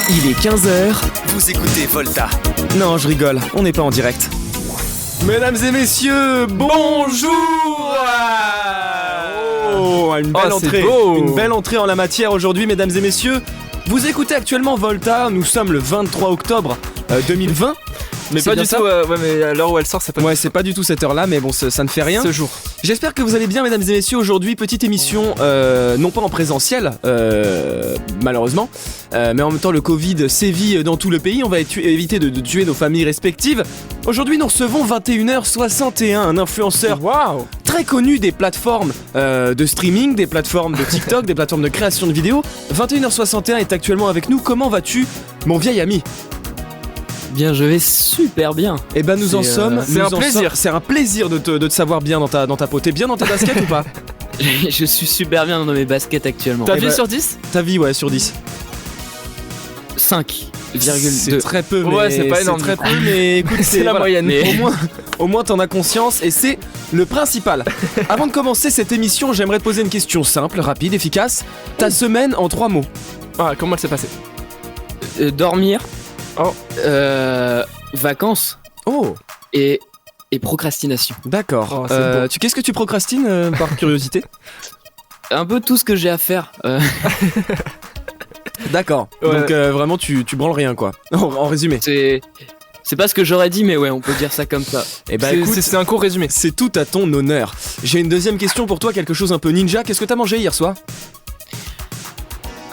Il est 15h. Vous écoutez Volta. Non, je rigole, on n'est pas en direct. Mesdames et messieurs, bonjour. Une belle entrée en la matière aujourd'hui, mesdames et messieurs. Vous écoutez actuellement Volta, nous sommes le 23 octobre 2020. Mais c'est pas bien du ça tout, mais à l'heure où elle sort, c'est pas Ouais, c'est pas du tout cette heure-là, mais bon, ça ne fait rien. ce jour. J'espère que vous allez bien, mesdames et messieurs. Aujourd'hui, petite émission, non pas en présentiel, malheureusement, mais en même temps, le Covid sévit dans tout le pays. On va éviter de tuer nos familles respectives. Aujourd'hui, nous recevons 21h61, un influenceur très connu des plateformes de streaming, des plateformes de TikTok, des plateformes de création de vidéos. 21h61 est actuellement avec nous. Comment vas-tu, mon vieil ami ? Bien, je vais super bien. Eh ben nous en sommes. C'est un plaisir. C'est un plaisir de te savoir bien dans ta peau. T'es bien dans tes baskets ou pas ? Je suis super bien dans mes baskets actuellement. Ta Eh vie ben, sur 10 Ta vie, ouais, sur 10. 5,2. C'est très peu, mais Ouais, c'est pas énorme, très du coup. peu, mais écoute, C'est la moyenne. Mais- Au moins t'en as conscience et c'est le principal. Avant de commencer cette émission, j'aimerais te poser une question simple, rapide, efficace. Ta semaine en 3 mots. Ah, comment elle s'est passée? Dormir. Oh. Vacances. Oh, Et procrastination. d'accord. Oh, c'est beau. Qu'est-ce que tu procrastines par curiosité ? Un peu tout ce que j'ai à faire. D'accord. Ouais. Donc vraiment tu branles rien quoi. En résumé. C'est pas ce que j'aurais dit, mais ouais, on peut dire ça comme ça. Eh ben C'est- écoute, c'est un court résumé. c'est tout à ton honneur. J'ai une deuxième question pour toi, quelque chose un peu ninja. Qu'est-ce que t'as mangé hier soir ?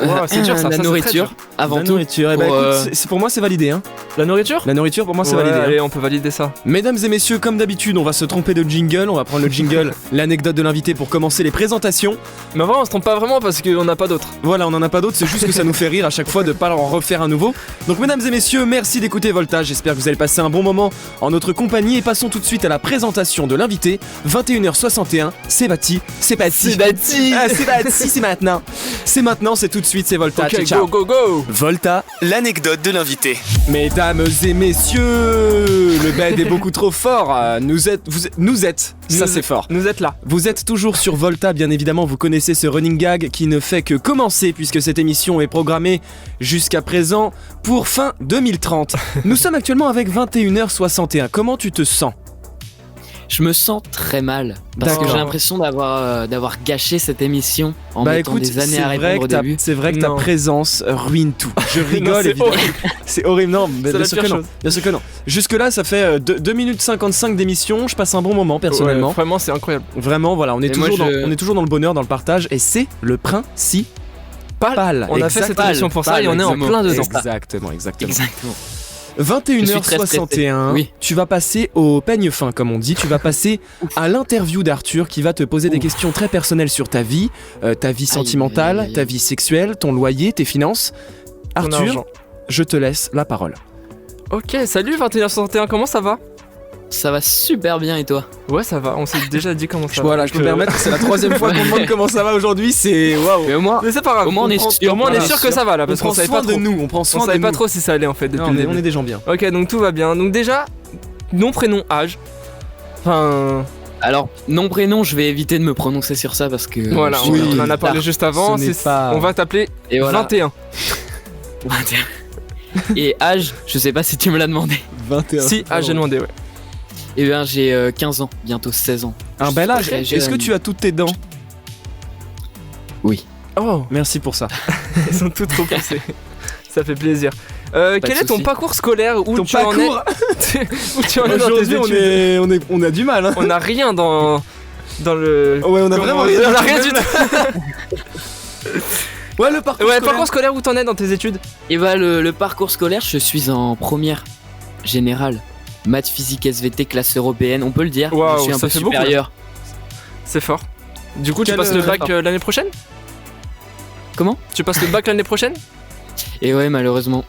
Wow, c'est dur, ça, La c'est nourriture, très dur. avant La tout. nourriture. Eh ben pour, écoute, pour moi c'est validé hein. La nourriture? La nourriture pour moi c'est Ouais, validé. hein. allez, on peut valider ça. Mesdames et messieurs, comme d'habitude, on va se tromper de jingle. On va prendre le jingle, l'anecdote de l'invité pour commencer les présentations. Mais en vrai, on se trompe pas vraiment parce qu'on n'a pas d'autres. Voilà, on en a pas d'autres, c'est juste que ça nous fait rire à chaque fois de pas en refaire un nouveau. Donc mesdames et messieurs, merci d'écouter Voltage. J'espère que vous allez passer un bon moment en notre compagnie et passons tout de suite à la présentation de l'invité. 21h61, c'est parti, c'est parti. bâti. Ah, c'est parti, c'est maintenant. C'est maintenant, c'est tout de suite, c'est Volta. Ok, Ciao, ciao. go, go, go. Volta. L'anecdote de l'invité. Mesdames et messieurs, le bed est beaucoup trop fort. Nous êtes, ça c'est fort. Nous êtes là. Vous êtes toujours sur Volta, bien évidemment, vous connaissez ce running gag qui ne fait que commencer puisque cette émission est programmée jusqu'à présent pour fin 2030. Nous sommes actuellement avec 21h61. Comment tu te sens ? Je me sens très mal. Parce que D'accord. j'ai l'impression d'avoir gâché cette émission en mettant des années à répondre au début. c'est vrai que ta Non. présence ruine tout. Je rigole c'est évidemment. horrible. C'est horrible, non, C'est bien la sûr pire que non. chose. Bien sûr que non. Jusque là, ça fait 2 minutes 55 d'émission. Je passe un bon moment personnellement. Ouais, vraiment, c'est incroyable. Vraiment, voilà, on est Et moi, on est toujours dans le bonheur, dans le partage, et c'est le principal. On a fait cette Exact. émission pour ça Pâle, et on est en exactement. plein dedans. Exactement. Exactement. 21h61, Oui. tu vas passer au peigne fin, comme on dit. Tu vas passer à l'interview d'Arthur qui va te poser des questions très personnelles sur ta vie sentimentale, aïe, aïe. ta vie sexuelle, ton loyer, tes finances. Ton Arthur, argent. je te laisse la parole. Ok, salut 21h61, comment ça va? Ça va super bien et toi? Ouais, ça va, on s'est déjà dit comment ça va. Voilà, je peux me permettre, c'est la 3e fois qu'on demande comment ça va aujourd'hui. C'est waouh. Mais au moins, Mais c'est pas grave. Au moins, on est sûr. Au moins, on est Voilà. sûr que ça va là, On parce prend qu'on savait soin pas de trop. nous, on prend On soin de savait pas nous. trop si ça allait en fait depuis Non, le mais début. on est des gens bien. Ok, donc tout va bien. Donc déjà, nom, prénom, âge. Enfin, alors, nom, prénom, je vais éviter de me prononcer sur ça parce que. voilà, je suis oui. un peu on en a parlé tard. juste avant. Ce n'est pas- On va t'appeler Et voilà. 21. 21. Et âge, je sais pas si tu me l'as demandé. 21. Si, âge, j'ai demandé, ouais. Eh bien, j'ai 15 ans, bientôt 16 ans. Un bel âge. Très Est-ce que jeune. tu as toutes tes dents ? Oui. Oh, Merci pour ça. ils sont toutes trop poussées. Ça fait plaisir. Quel de est ton souci. parcours scolaire où Ton tu en es parcours. où tu en es dans tes Aujourd'hui, études on a du mal. Hein. On a rien dans le. Ouais, on a vraiment rien. On a rien du tout. Ouais, le parcours. Ouais, scolaire. parcours scolaire où t'en es dans tes études? Et bah, le parcours scolaire, je suis en première générale. Maths, physique, SVT, classe européenne, on peut le dire. Waouh, je suis un ça peu fait beaucoup, supérieur. C'est fort. Du coup, tu Quel, passes le bac fort. l'année prochaine? Comment? Tu passes le bac l'année prochaine? Et ouais, malheureusement.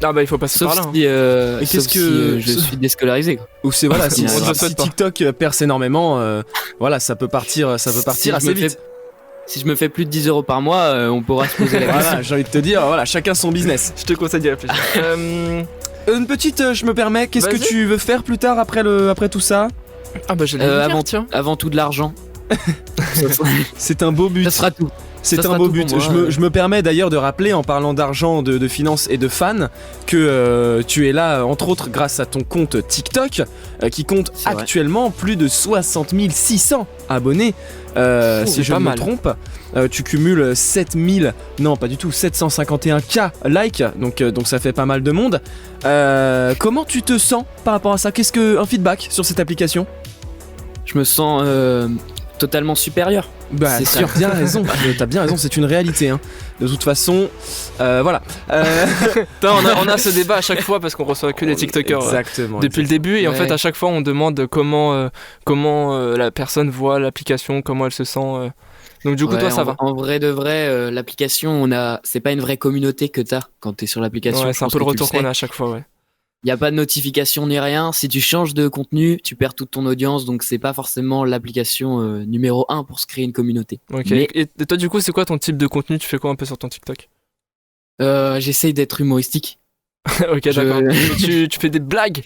Ah bah il faut passer Sauf par là. si, Et sauf qu'est-ce si, que- je suis déscolarisé. Quoi. Ou c'est voilà, si, On te le si souhaite pas. TikTok perce énormément, voilà, ça peut partir Si assez je me vite. fais- Si je me fais plus de 10 € par mois, on pourra se poser la question. Voilà, j'ai envie de te dire, voilà, chacun son business. Je te conseille d'y réfléchir. Une petite, je me permets, qu'est-ce que Vas-y. tu veux faire plus tard après tout ça ? Ah bah je l'ai avant, tiens. avant tout de l'argent. C'est un beau but. Ça sera tout. C'est Ça un sera beau tout but. pour moi, Je me permets d'ailleurs de rappeler, en parlant d'argent, de finances et de fans, que tu es là, entre autres, grâce à ton compte TikTok, qui compte C'est vrai. actuellement plus de 60 600 abonnés, si c'est je pas ne me mal. trompe. Tu cumules 7000, non pas du tout, 751K likes, donc ça fait pas mal de monde. Comment tu te sens par rapport à ça? Qu'est-ce que un feedback sur cette application? Je me sens totalement supérieur. Bah, C'est tu ça. as bien raison, t'as bien raison, c'est une réalité. Hein. De toute façon, voilà. Putain, on a ce débat à chaque fois parce qu'on reçoit que des TikTokers Exactement. depuis le début et en Ouais. fait à chaque fois on demande comment la personne voit l'application, comment elle se sent. Donc du coup Ouais, toi ça va. En vrai de vrai, l'application, c'est pas une vraie communauté que t'as quand t'es sur l'application. Ouais, je c'est un pense peu le que tu retour sais. qu'on a à chaque fois, ouais. Il y a pas de notification ni rien. Si tu changes de contenu, tu perds toute ton audience, donc c'est pas forcément l'application numéro 1 pour se créer une communauté. Ok. Mais- Et toi du coup c'est quoi ton type de contenu? Tu fais quoi un peu sur ton TikTok? J'essaye d'être humoristique. Ok, d'accord. Tu fais des blagues?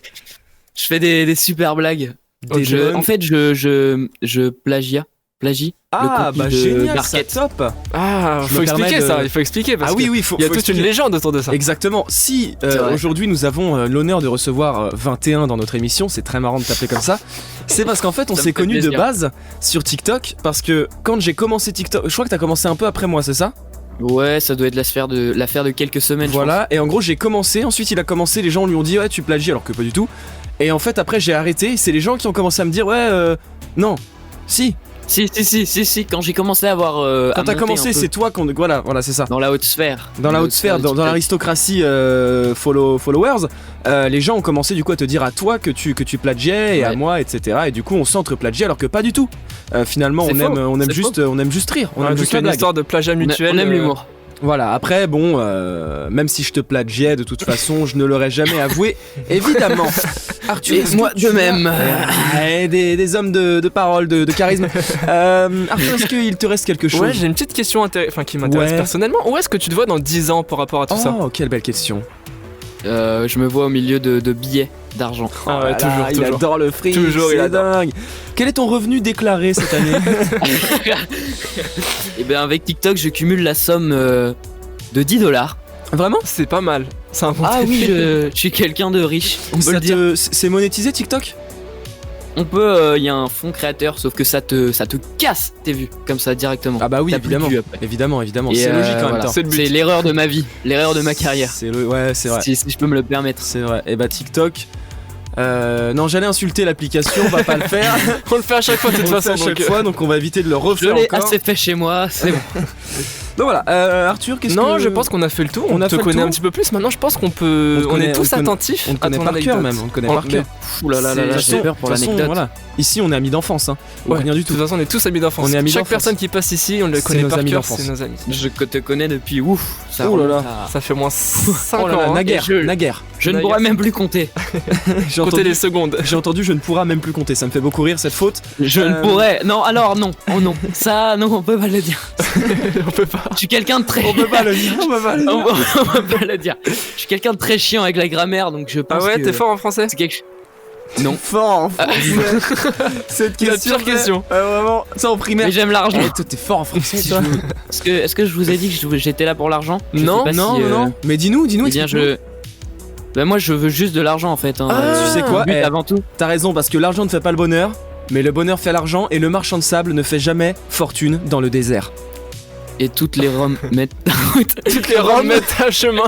Je fais des super blagues. Des jeunes. En fait, je plagie. Ah, contenu bah de génial, ça Market. top. Ah, Je faut me permets expliquer de- ça, il faut expliquer parce Ah oui, que oui, faut. il y a faut toute une expliquer. légende autour de ça. Exactement. Si C'est vrai. aujourd'hui nous avons l'honneur de recevoir 21 dans notre émission, c'est très marrant de t'appeler comme ça. C'est parce qu'en fait on Ça me s'est fait connus de plaisir. base sur TikTok parce que quand j'ai commencé TikTok, je crois que t'as commencé un peu après moi, c'est ça? Ouais, ça doit être l'affaire de quelques semaines. Voilà. Et en gros j'ai commencé, ensuite il a commencé, les gens lui ont dit ouais tu plagies alors que pas du tout. Et en fait après j'ai arrêté. C'est les gens qui ont commencé à me dire ouais non, si. Si. Quand j'ai commencé à avoir. Quand t'as commencé c'est toi qu'on voilà c'est ça. dans la haute sphère. Dans la haute sphère, de dans TikTok. l'aristocratie followers, les gens ont commencé du coup à te dire à toi que tu plagiais et à Ouais. moi, etc. Et du coup on s'entre-plagiait alors que pas du tout. Finalement C'est faux, on aime c'est juste rire, on Ouais, aime donc juste il y a la une blague. histoire de plagiat mutuel. On aime l'humour. Voilà, après bon, même si je te plagiais de toute façon, je ne l'aurais jamais avoué, évidemment. Arthur, Et est-ce moi que tu de même. as- des hommes de parole, de charisme. Arthur, est-ce qu'il te reste quelque chose? Ouais, j'ai une petite question qui m'intéresse Ouais. personnellement. Où est-ce que tu te vois dans 10 ans par rapport à tout ça? Oh, quelle belle question. Je me vois au milieu de billets d'argent. Ah ouais, Oh là là, il toujours. adore le fric, Toujours, il c'est adore. dingue. Quel est ton revenu déclaré cette année? Et ben avec TikTok, je cumule la somme de $10. Vraiment? C'est pas mal. C'est un bon Ah oui, début. je suis quelqu'un de riche. On peut Ça le dire. c'est monétisé TikTok? On peut. Il y a un fonds créateur, sauf que ça te casse tes vues comme ça directement. Ah bah oui, T'as plus de évidemment. vues après. Évidemment, Et, c'est logique en même voilà. temps. C'est le but. C'est l'erreur de ma vie, l'erreur de ma carrière. Ouais, c'est vrai. Si je peux me le permettre. C'est vrai. Et bah TikTok. Non, j'allais insulter l'application, on va pas le faire. On le fait à chaque fois de toute On le fait façon. à chaque donc, fois, donc on va éviter de le Je refaire l'ai encore. assez fait chez moi, c'est bon. Donc voilà, Arthur, qu'est-ce que... Non, je pense qu'on a fait le tour. On a te fait le connaît tour. un petit peu plus. Maintenant, je pense qu'on peut. On te On connaît- est tous on te connaît- attentifs On te à connaît ton par cœur anecdote. même, on te connaît par cœur. Ouh là là là là, C'est- j'ai peur pour de toute façon, l'anecdote. voilà. Ici, on est amis d'enfance, hein. Ou Ouais, rien du de tout. toute façon, on est tous amis d'enfance. On est amis Chaque d'enfance. personne qui passe ici, on le C'est connaît nos par amis cœur. d'enfance. C'est nos amis. Je te connais depuis ça Oh là remonte là. à- Ça fait moins 5 Oh là là, ans. hein. naguère, Et je- naguère. Je ne D'ailleurs. pourrais même plus compter. J'ai Comptez entendu, les secondes. j'ai entendu, je ne pourrai même plus compter. Ça me fait beaucoup rire cette faute. Je ne pourrais. Non, alors non. Oh non. Ça, non, on peut pas le dire. On peut pas. Je suis quelqu'un de très. On peut pas le dire. On peut pas le dire. On peut pas le dire. Je suis quelqu'un de très chiant avec la grammaire, donc je pense Ah ouais, que t'es fort en français? c'est quelque chose. Non. Fort en français. Cette La question. pire question. Vraiment. Ça en primaire. Mais j'aime l'argent. Eh, toi, t'es fort en français, toi. Est-ce que je vous ai dit que j'étais là pour l'argent? Je Non, sais pas Non, si, non. Mais dis-nous, Eh bien, explique-nous. Ben moi, je veux juste de l'argent en fait. Hein. Ah, tu sais quoi? Le but Eh, avant tout. T'as raison, parce que l'argent ne fait pas le bonheur, mais le bonheur fait l'argent, et le marchand de sable ne fait jamais fortune dans le désert. Et toutes les roms mettent. Toutes les roms mettent à chemin.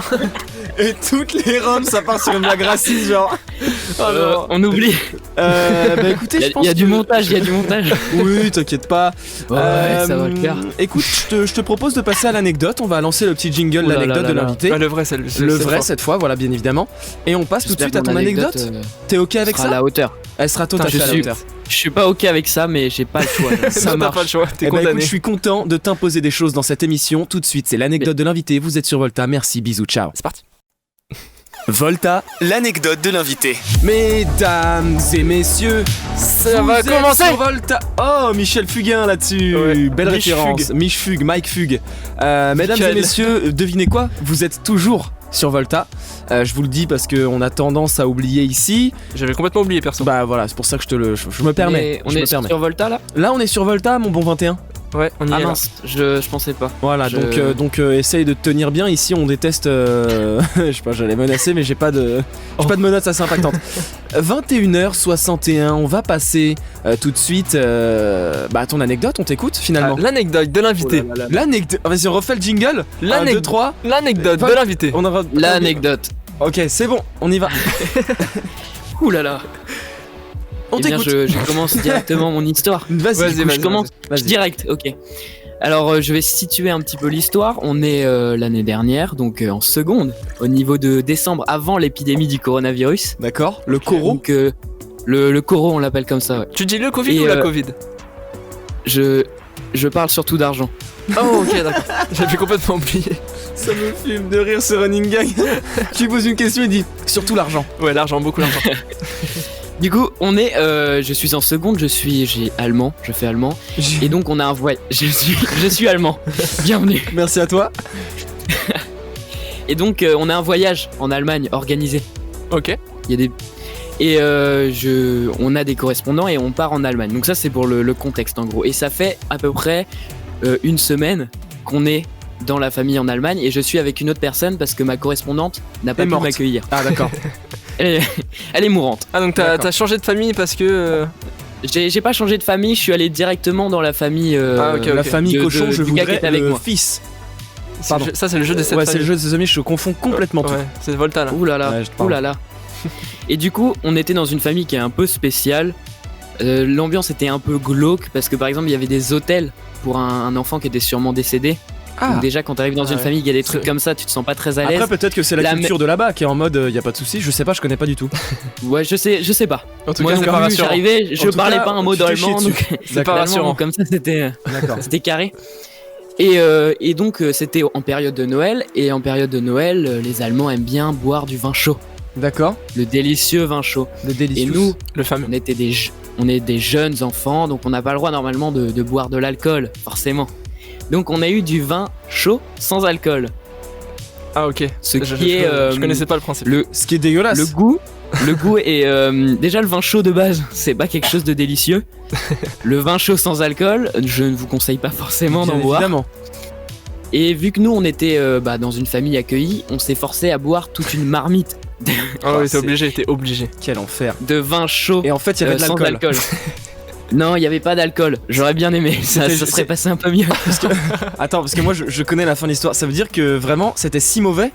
Et toutes les roms, ça part sur une blague raciste, genre. On oublie. Bah écoutez, je pense Il y a du que- montage, il y a du montage. Oui, t'inquiète pas. Ouais, ça va le faire. Écoute, je te propose de passer à l'anecdote. On va lancer le petit jingle, Ouh là l'anecdote là de là là. l'invité. Ah, le vrai, c'est Le c'est vrai fort. cette fois, voilà, bien évidemment. Et on passe tout de suite à ton anecdote. T'es ok avec sera à ça? la hauteur. Elle sera tout à Putain, fait à la je hauteur. Je suis pas ok avec ça, mais j'ai pas le choix. là. Ça Non, t'as marche. pas le choix. T'es Eh ben, écoute, condamné. je suis content de t'imposer des choses dans cette émission. Tout de suite, c'est l'anecdote de l'invité. Vous êtes sur Volta. Merci, bisous, ciao. C'est parti. Volta, l'anecdote de l'invité. Mesdames et messieurs, Ça vous va êtes commencer. sur Volta. Oh, Michel Fugain là-dessus. Ouais. Belle Mich référence. Mich Fug, Mike Fug. Mesdames et Michael. messieurs, devinez quoi? Vous êtes toujours sur Volta. Je vous le dis parce qu'on a tendance à oublier ici. J'avais complètement oublié, perso. Bah voilà, c'est pour ça que je me permets. Mais on je me est permets. sur Volta là. Là, on est sur Volta, mon bon 21. Ouais, on y Ah est là. mince, je pensais pas. Voilà, Je- donc essaye de te tenir bien. Ici, on déteste. Je sais pas, j'allais menacer, mais j'ai pas de menace assez impactante. 21h61, on va passer tout de suite à ton anecdote. On t'écoute finalement. Ah, l'anecdote de l'invité. Oh là là. L'anecdote. Vas-y, on refait le jingle. 1, 2, 3. L'anecdote de l'invité. On en va. L'anecdote. Ok, c'est bon, on y va. Ouh là là. On Eh bien, t'écoute. je commence directement mon histoire. Vas-y, Vas-y, du coup, vas-y, Je commence vas-y. direct, ok. Alors, je vais situer un petit peu l'histoire. On est l'année dernière, donc en seconde, au niveau de décembre, avant l'épidémie du coronavirus. D'accord. Le coro. Donc, le coro, on l'appelle comme ça, ouais. Tu dis le Covid Et, ou la Covid? Je parle surtout d'argent. Oh, ok, d'accord. J'avais complètement oublié. Ça me fume de rire ce running gag. Tu poses une question, il dit surtout l'argent. Ouais, l'argent, beaucoup l'argent. Du coup, on est, je suis en seconde, j'ai allemand, je fais allemand, et donc on a un voyage. Je suis allemand. Bienvenue. Merci à toi. Et donc, on a un voyage en Allemagne organisé. Ok. Il y a des et on a des correspondants et on part en Allemagne. Donc ça, c'est pour le contexte en gros. Et ça fait à peu près une semaine qu'on est dans la famille en Allemagne et je suis avec une autre personne parce que ma correspondante n'a pas Est pu morte. m'accueillir. Ah d'accord. Elle est mourante. Ah, donc D'accord. t'as changé de famille parce que. J'ai pas changé de famille, je suis allé directement dans la famille. Ah, ok, La famille de- cochon, de- je du gars qui voudrais était avec le moi. fils. c'est le jeu- ça, c'est le jeu des 7 Ouais, c'est le jeu de ses amis, je confonds complètement tout. Ouais, c'est Volta là. Ouh là là, Ouais, je te ouh parle. là là. Et du coup, on était dans une famille qui est un peu spéciale. L'ambiance était un peu glauque parce que par exemple, il y avait des hôtels pour un enfant qui était sûrement décédé. Donc déjà, quand t'arrives dans une Ouais. famille, il y a des trucs C'est- comme ça, tu te sens pas très à l'aise. Après peut-être que c'est la La culture de là-bas qui est en mode y a pas de souci, je sais pas, je connais pas du tout. Ouais, je sais pas. En tout Moi, cas, non c'est pas plus, rassurant. j'arrivais, je En tout parlais cas, pas un mot tu t'es chié d'allemand, dessus. donc C'est pas l'allemand, rassurant. comme ça, c'était D'accord. c'était carré. Et donc, c'était en période de Noël, et en période de Noël, les Allemands aiment bien boire du vin chaud, D'accord. le délicieux vin chaud. Le Et délicieux. nous, Le fameux. on est des jeunes enfants, donc on n'a pas le droit normalement de boire de l'alcool, forcément. Donc on a eu du vin chaud sans alcool. Ah, ok. Ce Je qui est je connaissais pas le principe. Ce qui est dégueulasse. le goût est déjà le vin chaud de base, c'est pas quelque chose de délicieux. Le vin chaud sans alcool, je ne vous conseille pas forcément Bien d'en boire. évidemment. Et vu que nous on était dans une famille accueillie, on s'est forcé à boire toute une marmite Ah, oui, c'est- t'es obligé. Quel enfer. de vin chaud Et en fait, il y avait de sans l'alcool. alcool. Non, il n'y avait pas d'alcool. J'aurais bien aimé, ça C'était- serait passé un peu mieux. Attends, parce que moi je connais la fin de l'histoire. Ça veut dire que vraiment c'était si mauvais.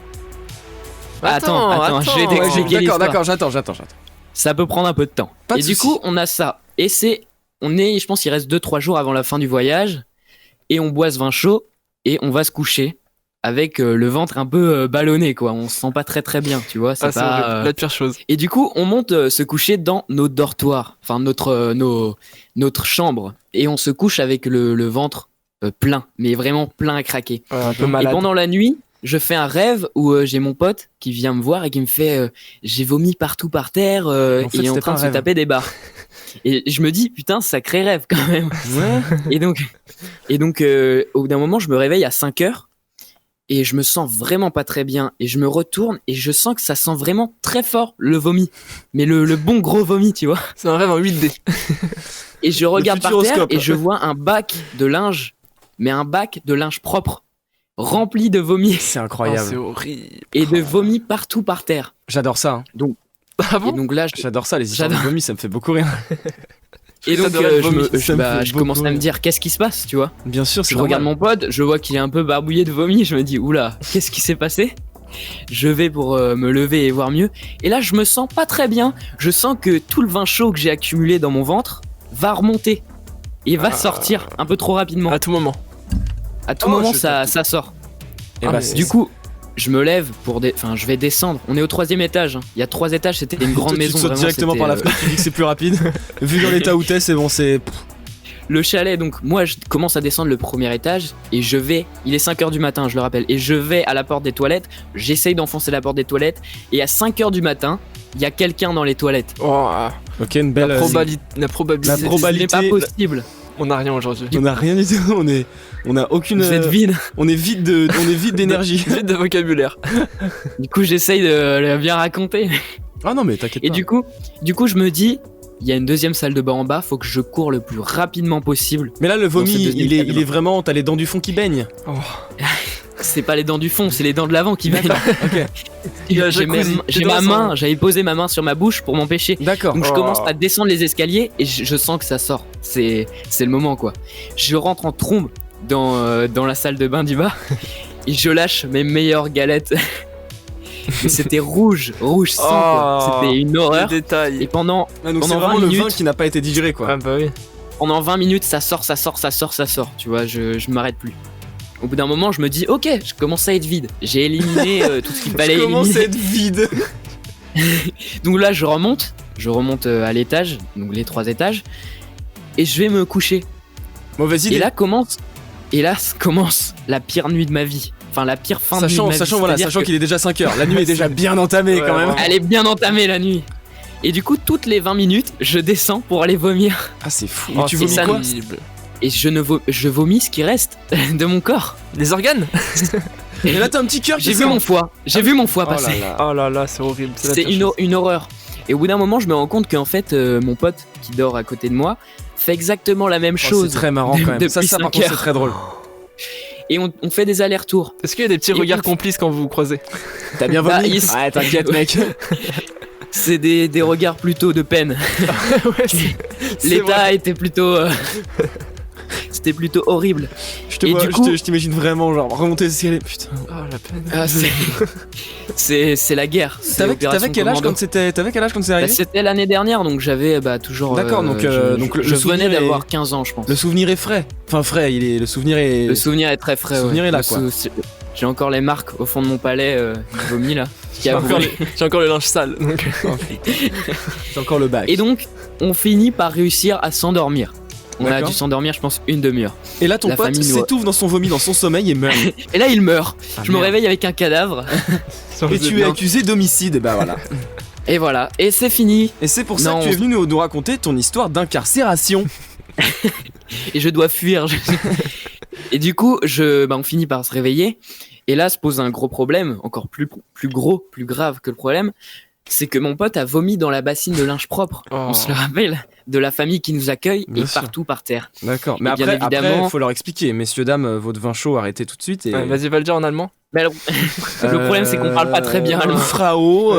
Attends, je vais t'expliquer l'histoire. D'accord, j'attends. Ça peut prendre un peu de temps. Pas de et du souci. coup, on a ça. Et je pense qu'il reste 2-3 jours avant la fin du voyage. Et on boit ce vin chaud. Et on va se coucher avec le ventre un peu ballonné, quoi. On se sent pas très très bien, tu vois. C'est Ah, c'est pas, horrible. La pire chose. Et du coup, on monte se coucher dans nos dortoirs. Enfin, notre chambre. Et on se couche avec le ventre plein. Mais vraiment plein à craquer. Ouais, un peu Et malade. pendant la nuit, je fais un rêve où j'ai mon pote qui vient me voir et qui me fait j'ai vomi partout par terre En fait, et il est en c'était train pas de un se rêve. taper des barres. Et je me dis putain, sacré rêve quand même. Ouais. Et donc au bout d'un moment, je me réveille à 5 heures et je me sens vraiment pas très bien et je me retourne et je sens que ça sent vraiment très fort le vomi. Mais le bon gros vomi, tu vois. C'est un rêve en 8D. Et je regarde par terre futuroscope. et je vois un bac de linge, mais un bac de linge propre rempli de vomi. C'est Oh, incroyable. c'est horrible. Et de vomi partout par terre. J'adore ça. Hein. Ah bon? Et donc là, J'adore ça, les histoires de J'adore. vomi, ça me fait beaucoup rire. et donc, t'adorais le je, vomi, me- ça me fait je commence beaucoup à me rire. dire qu'est-ce qui se passe, tu vois. Bien sûr, c'est Je regarde normal. mon pote, je vois qu'il est un peu barbouillé de vomi, je me dis oula, qu'est-ce qui s'est passé? Je vais pour me lever et voir mieux. Et là, je me sens pas très bien. Je sens que tout le vin chaud que j'ai accumulé dans mon ventre va remonter et va sortir un peu trop rapidement. À tout moment. À tout Oh, moment, je ça sort. Et Ah, bah, mais c'est- Du coup, je me lève enfin, je vais descendre. On est au 3e étage. Hein. Il y a 3 étages, c'était une grande Toi, maison. tu sautes vraiment, directement c'était, par la fenêtre, tu dis que c'est plus rapide. Vu dans l'état où t'es, c'est bon, c'est. Le chalet, donc moi je commence à descendre le 1er étage et je vais, il est 5h du matin je le rappelle, et je vais à la porte des toilettes, j'essaye d'enfoncer la porte des toilettes et à 5h du matin, il y a quelqu'un dans les toilettes. Oh, ah, Ok, une belle. la probabilité. La Ce n'est probabilité. pas possible. On a rien aujourd'hui. On a rien du tout, on a aucune. Vous êtes vide. On est vide d'énergie. Vite de vocabulaire. Du coup j'essaye de le bien raconter. Ah non mais t'inquiète Et pas. du coup je me dis, il y a une deuxième salle de bain en bas, faut que je cours le plus rapidement possible. Mais là, le Dans cette vomi, deuxième salle de il est bain. vraiment. T'as les dents du fond qui baignent. C'est pas les dents du fond, c'est les dents de l'avant qui baignent. Ok. La J'ai jacuzzi. j'ai Tes ma doigts main, sont- j'avais posé ma main sur ma bouche pour m'empêcher. D'accord. Donc je Oh. commence à descendre les escaliers et je sens que ça sort. C'est le moment quoi. Je rentre en trombe dans la salle de bain du bas et je lâche mes meilleures galettes. Et c'était rouge sang quoi. Oh. C'était une Les horreur. détails. Et pendant Ah, donc c'est pendant vraiment 20 le vin minutes. qui n'a pas été digéré, quoi. Ah bah oui. 20 minutes, ça sort. Tu vois, je m'arrête plus. Au bout d'un moment, je me dis, ok, je commence à être vide. J'ai éliminé tout ce qu'il fallait Je commence à éliminer. être vide. Donc là, je remonte à l'étage, donc les 3 étages, et je vais me coucher. Mauvaise idée. Et là commence la pire nuit de ma vie. Enfin, la pire fin de nuit de ma vie. C'est-à-dire sachant que qu'il est déjà 5h. La nuit est déjà bien entamée, quand Ouais, même. vraiment. elle est bien entamée la nuit. Et du coup, toutes les 20 minutes, je descends pour aller vomir. Ah, c'est fou. Oh, Mais tu c'est vomis ça, quoi horrible. Et je vomis ce qui reste de mon corps. Les organes. Et là, t'as un petit cœur. J'ai qui vu sort. mon foie. J'ai vu mon foie Oh là passer. là. Oh là là, c'est horrible. la C'est pire chose. une horreur. Et au bout d'un moment, je me rends compte qu'en fait, mon pote qui dort à côté de moi fait exactement la même Oh, chose. c'est très marrant, quand même. Ça, depuis par 5 contre, c'est heures. très drôle. Et on fait des allers-retours. Est-ce qu'il y a des petits Et regards ouf. complices quand vous vous croisez? T'as bien Bah, vomi il- Ouais, t'inquiète, mec. C'est des regards plutôt de peine. Ouais, c'est L'état vrai. était plutôt. C'était plutôt horrible. Je te Et vois, du coup- je t'imagine vraiment, genre, remonter les escaliers. Putain. Oh la peine. Ah, c'est la guerre. C'est T'avais Opération quel âge Commando. quand c'est Bah, arrivé? c'était l'année dernière, donc j'avais toujours. D'accord, donc, donc le je souvenir venais est- d'avoir 15 ans, je pense. Le souvenir est frais. Enfin, frais, le souvenir est. Le souvenir est très frais. Le souvenir ouais. est là, Le quoi. J'ai encore les marques au fond de mon palais vomi là. Qui J'ai a encore, brûlé. j'ai encore le linge sale. Donc... C'est encore le bac. Et donc, on finit par réussir à s'endormir. On a D'accord. dû s'endormir, je pense, une demi-heure. Et là, ton la pote famille s'étouffe dans son vomi, dans son sommeil et meurt. Et là, il meurt. Ah, Je me merde. réveille avec un cadavre. Et tu es accusé d'homicide, bah voilà. Et voilà. Et c'est fini. Et c'est pour ça Non, que tu es venu nous raconter ton histoire d'incarcération. Et je dois fuir. Et du coup, on finit par se réveiller. Et là se pose un gros problème, encore plus gros, plus grave que le problème. C'est que mon pote a vomi dans la bassine de linge propre. Oh. On se le rappelle, de la famille qui nous accueille Bien et sûr. partout par terre. D'accord. Mais Et bien après, évidemment- il faut leur expliquer. Messieurs, dames, votre vin chaud, arrêtez tout de suite. Et... Ouais, vas-y, va le dire en allemand. Mais le problème, c'est qu'on parle pas très bien allemand. Frau,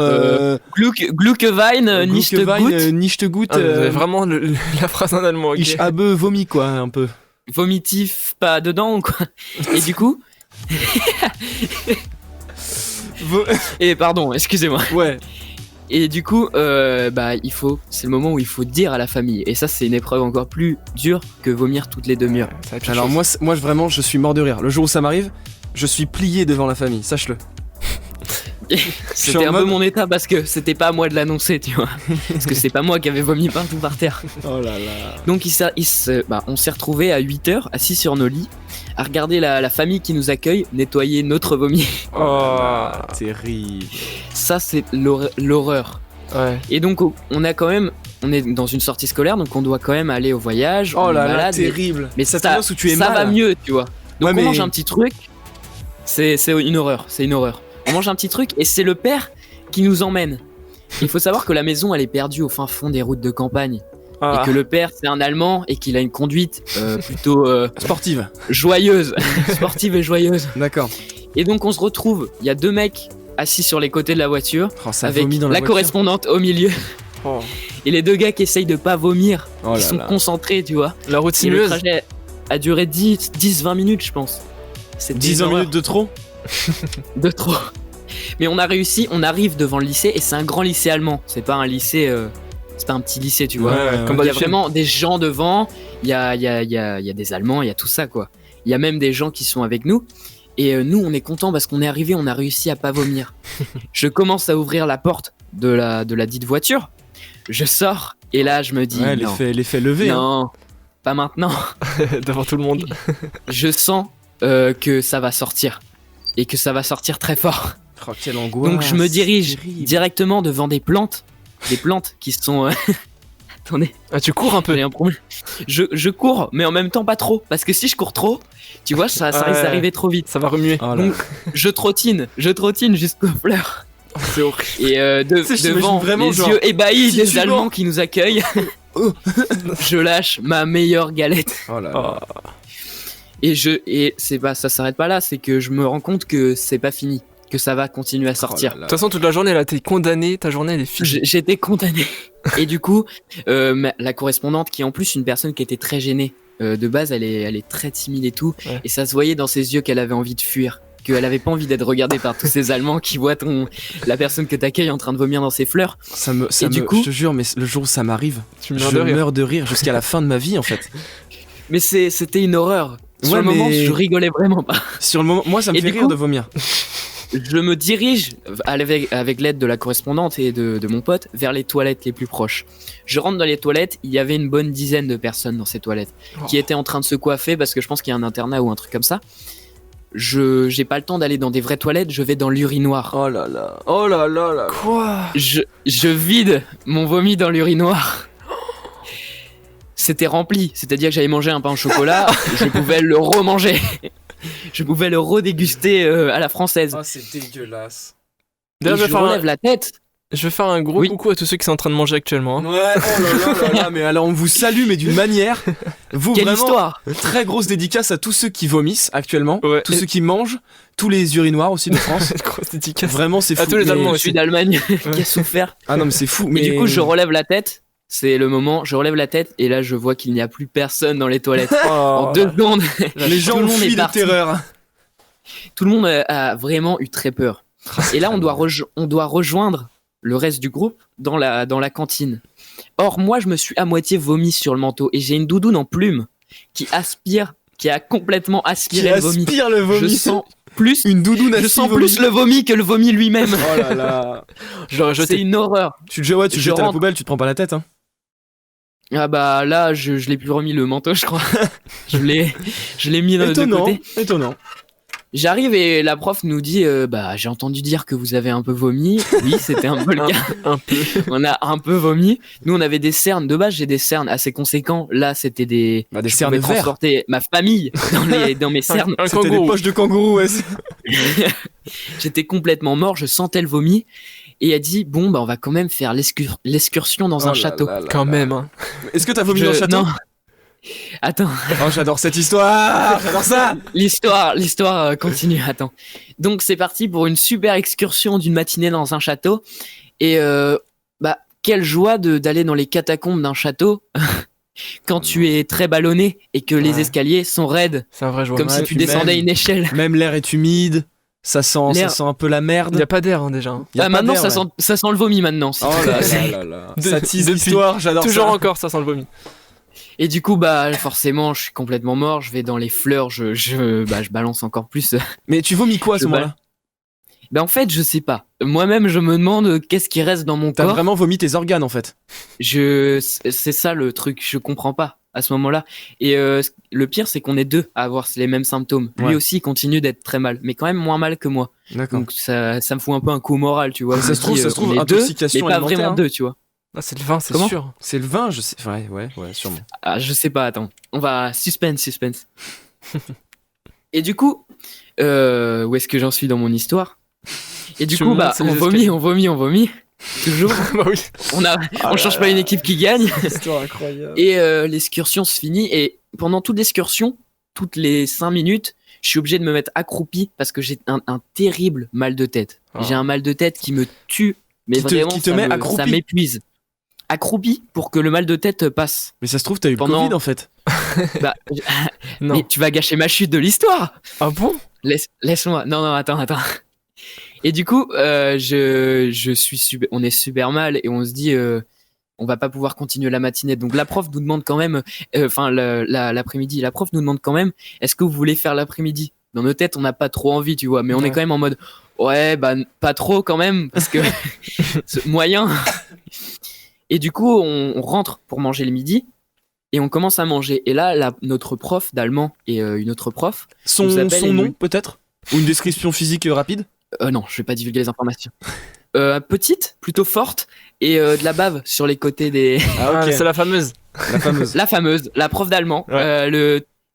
Gluckewein, nicht gut, nicht gut. Ah, vous avez vraiment la phrase en allemand, ok. Ich habe vomi, quoi, un peu. vomitif, pas dedans, quoi. Et du coup, et pardon, excusez-moi. Ouais. Et du coup, c'est le moment où il faut dire à la famille. Et ça, c'est une épreuve encore plus dure que vomir toutes les demi-heures. C'est la pire Alors chose. moi, vraiment, je suis mort de rire. Le jour où ça m'arrive, je suis plié devant la famille, sache-le. C'était en un peu mode- mon état parce que c'était pas à moi de l'annoncer, tu vois. Parce que c'est pas moi qui avais vomi partout par terre. Oh là là. Donc on s'est retrouvés à 8h, assis sur nos lits, à regarder la famille qui nous accueille nettoyer notre vomi. Oh. Terrible. Ça, c'est l'horreur. Ouais. Et donc, on est dans une sortie scolaire, donc on doit quand même aller au voyage. Oh on est là là, malade, terrible. mais ça ça, t'annonce où tu es ça mal. va mieux, tu vois. Donc Ouais, on mais- mange un petit truc. C'est une horreur, c'est une horreur. On mange un petit truc et c'est le père qui nous emmène. Il faut savoir que la maison, elle est perdue au fin fond des routes de campagne. Ah. Et que le père, c'est un Allemand et qu'il a une conduite plutôt Sportive. joyeuse, sportive et joyeuse. D'accord. Et donc on se retrouve, il y a 2 mecs assis sur les côtés de la voiture, Oh, ça avec vomit dans la la voiture. correspondante au milieu. Oh. Et les 2 gars qui essayent de pas vomir, Oh qui là sont là. concentrés, tu vois. La route Et le sinueuse. trajet a duré 10-20 minutes, je pense. C'était 10 une horreur minutes de trop. de trop. Mais on a réussi, on arrive devant le lycée et c'est un grand lycée allemand. C'est pas un lycée, c'est pas un petit lycée, tu vois. Ouais, comme Il dans y a les films. vraiment des gens devant, il y a des Allemands, il y a tout ça, quoi. Il y a même des gens qui sont avec nous. Et nous, on est contents parce qu'on est arrivé, on a réussi à pas vomir. Je commence à ouvrir la porte de la dite voiture. Je sors et là, je me dis Ouais, non, l'effet levé. Hein. non, pas maintenant. Devant tout le monde. Je sens que ça va sortir et que ça va sortir très fort. Oh, quelle angoisse. Donc je me dirige Terrible. directement devant des plantes qui sont. Attendez, Ah, tu cours un peu. j'ai un problème. Je cours, mais en même temps pas trop, parce que si je cours trop, tu vois, ça risque Ouais. d'arriver trop vite. Ça va remuer. Oh là Donc je trottine jusqu'aux fleurs. C'est horrible. Et sais, je t'imagine devant vraiment, les genre, yeux ébahis des titubant. Allemands qui nous accueillent, je lâche ma meilleure galette. Oh là là. Et c'est pas, ça s'arrête pas là, c'est que je me rends compte que c'est pas fini, que ça va continuer à sortir. Oh là De là. toute façon, toute la journée, là, t'es condamné, ta journée, elle est finie. J'étais condamné. Et du coup, la correspondante, qui est en plus une personne qui était très gênée, de base, elle est très timide et tout, Ouais. et ça se voyait dans ses yeux qu'elle avait envie de fuir, qu'elle avait pas envie d'être regardée par tous ces Allemands qui voient la personne que t'accueilles en train de vomir dans ses fleurs. Du coup- Je te jure, mais le jour où ça m'arrive, Tu je meurs de rire. meurs de rire jusqu'à la fin de ma vie en fait. Mais c'était une horreur. Sur Ouais, le moment, mais- je rigolais vraiment pas. Sur le moment, moi ça me Et fait du rire coup- de vomir. Je me dirige avec l'aide de la correspondante et de mon pote vers les toilettes les plus proches. Je rentre dans les toilettes, il y avait une bonne dizaine de personnes dans ces toilettes qui étaient en train de se coiffer parce que je pense qu'il y a un internat ou un truc comme ça. J'ai pas le temps d'aller dans des vraies toilettes, je vais dans l'urinoir. Oh là là. Oh là là là. Quoi? Je vide mon vomi dans l'urinoir. C'était rempli, c'est-à-dire que j'avais mangé un pain au chocolat, je pouvais le remanger. Je pouvais le redéguster à la française. Oh, c'est dégueulasse. D'ailleurs, Et je relève la tête. je vais faire un gros Oui. coucou à tous ceux qui sont en train de manger actuellement. hein. Ouais, oh là là là là, mais alors on vous salue, mais d'une manière. Vous Quelle vraiment, histoire! très grosse dédicace à tous ceux qui vomissent actuellement, Ouais. tous ceux qui mangent, tous les urinoirs aussi de France. Grosse dédicace. Vraiment, c'est fou. À tous les Mais- Allemands Je aussi. suis d'Allemagne qui a souffert. Ah non, mais c'est fou. Mais du coup, je relève la tête. C'est le moment, je relève la tête et là, je vois qu'il n'y a plus personne dans les toilettes. En Oh, 2 secondes, les gens tout le ont monde fui est de parti. terreur. Tout le monde a vraiment eu très peur. Et là, on doit rejoindre le reste du groupe dans la cantine. Or, moi, je me suis à moitié vomi sur le manteau et j'ai une doudoune en plume qui a complètement Qui aspiré le vomi. aspire le Je vomi. sens plus, une doudoune je aspire sens vomi. plus le vomi que le vomi lui-même. Oh là là. je l'aurais C'est jeté. une horreur. Tu le ouais, tu le Je jettes à la rentre. poubelle, tu te prends pas la tête. Hein. Ah bah là, je l'ai plus remis le manteau, je crois. je l'ai mis de Étonnant. côté. Étonnant. J'arrive et la prof nous dit bah j'ai entendu dire que vous avez un peu vomi. Oui, c'était un peu le cas. Un peu. On a un peu vomi. Nous on avait des cernes. De base j'ai des cernes assez conséquents. Là c'était des Bah, des je cernes pouvais verts. transporter ma famille dans mes cernes. Un C'était des kangourou. poches de kangourou. Ouais. J'étais complètement mort. Je sentais le vomi. Et elle dit bon bah on va quand même faire l'excursion dans Oh un là château. là là Quand là. même. Hein. Est-ce que t'as vomi dans le château? Non. Attends. Oh, j'adore cette histoire. J'adore ça. L'histoire continue. Attends. Donc c'est parti pour une super excursion d'une matinée dans un château. Et bah quelle joie d'aller dans les catacombes d'un château quand tu es très ballonné et que les Ouais. escaliers sont raides, C'est un vrai joueur. comme Ouais, si tu puis descendais même- une échelle. Même l'air est humide. Ça sent un peu la Il merde. n'y a pas d'air hein, déjà. hein. Y a pas Maintenant d'air, ça ouais. sent le vomi maintenant. Oh là là là là. Ça tease Depuis- l'histoire, j'adore Toujours ça. encore, ça sent le vomi. Et du coup bah forcément je suis complètement mort. Je vais dans les fleurs, je balance encore plus. Mais tu vomis quoi à ce Je moment-là? Ben en fait je sais pas. Moi-même je me demande qu'est-ce qui reste dans mon T'as corps. vraiment vomi tes organes en fait. C'est ça le truc, je comprends pas à ce moment-là. Et le pire, c'est qu'on est deux à avoir les mêmes symptômes. Lui Ouais. aussi il continue d'être très mal, mais quand même moins mal que moi. D'accord. Donc ça me fout un peu un coup au moral, tu vois. Ça Je me se trouve- dis, ça se trouve, on est deux, intoxication mais pas alimentaire, vraiment hein. deux, tu vois. Ah, c'est le vin, c'est Comment sûr. C'est le vin, je sais. Ouais, sûrement. Ah, je sais pas, attends. On va suspense. Et du coup, où est-ce que j'en suis dans mon histoire? Et du Tu coup, montes bah, les on escaliers. vomit. Toujours. Bah oui. On change pas une équipe qui gagne. Histoire incroyable. Et l'excursion se finit. Et pendant toute l'excursion, toutes les 5 minutes, je suis obligé de me mettre accroupi parce que j'ai un terrible mal de tête. Oh. J'ai un mal de tête qui me tue. Mais vraiment, qui te met accroupi. ça m'épuise. Accroupi pour que le mal de tête passe. Mais ça se trouve, t'as eu le Pendant- Covid en fait. Bah, Non. mais tu vas gâcher ma chute de l'histoire. Ah bon? Laisse-moi. Non, attends. Et du coup, on est super mal et on se dit, on va pas pouvoir continuer la matinée. Donc la prof nous demande quand même, l'après-midi, la prof nous demande quand même, est-ce que vous voulez faire l'après-midi? Dans nos têtes, on n'a pas trop envie, tu vois, mais on Ouais. est quand même en mode, ouais, bah pas trop quand même, parce que c'est moyen. Et du coup, on rentre pour manger le midi. Et on commence à manger. Et là, notre prof d'allemand et une autre prof. Son nous appelle et nom nous- peut-être? Ou une description physique rapide? Non, je vais pas divulguer les informations. Petite, plutôt forte, et de la bave sur les côtés des. Ah, c'est la fameuse. La fameuse. La fameuse, la prof d'allemand. Ouais.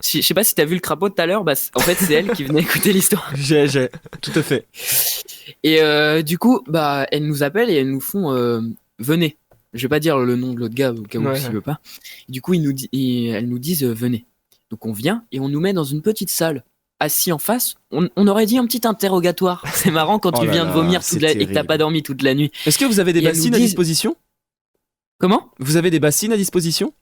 Je sais pas si t'as vu le crapaud tout à l'heure, bah, en fait, c'est elle qui venait écouter l'histoire. J'ai, tout à fait. Et du coup, bah, elles nous appellent et elles nous font venez. Je vais pas dire le nom de l'autre gars au cas où s'il veut pas. Du coup, elles nous disent venez. Donc on vient et on nous met dans une petite salle. Assis en face, on aurait dit un petit interrogatoire. C'est marrant quand tu viens de vomir et que t'as pas dormi toute la nuit. Est-ce que vous avez des bassines à disposition ? Comment ? Vous avez des bassines à disposition ?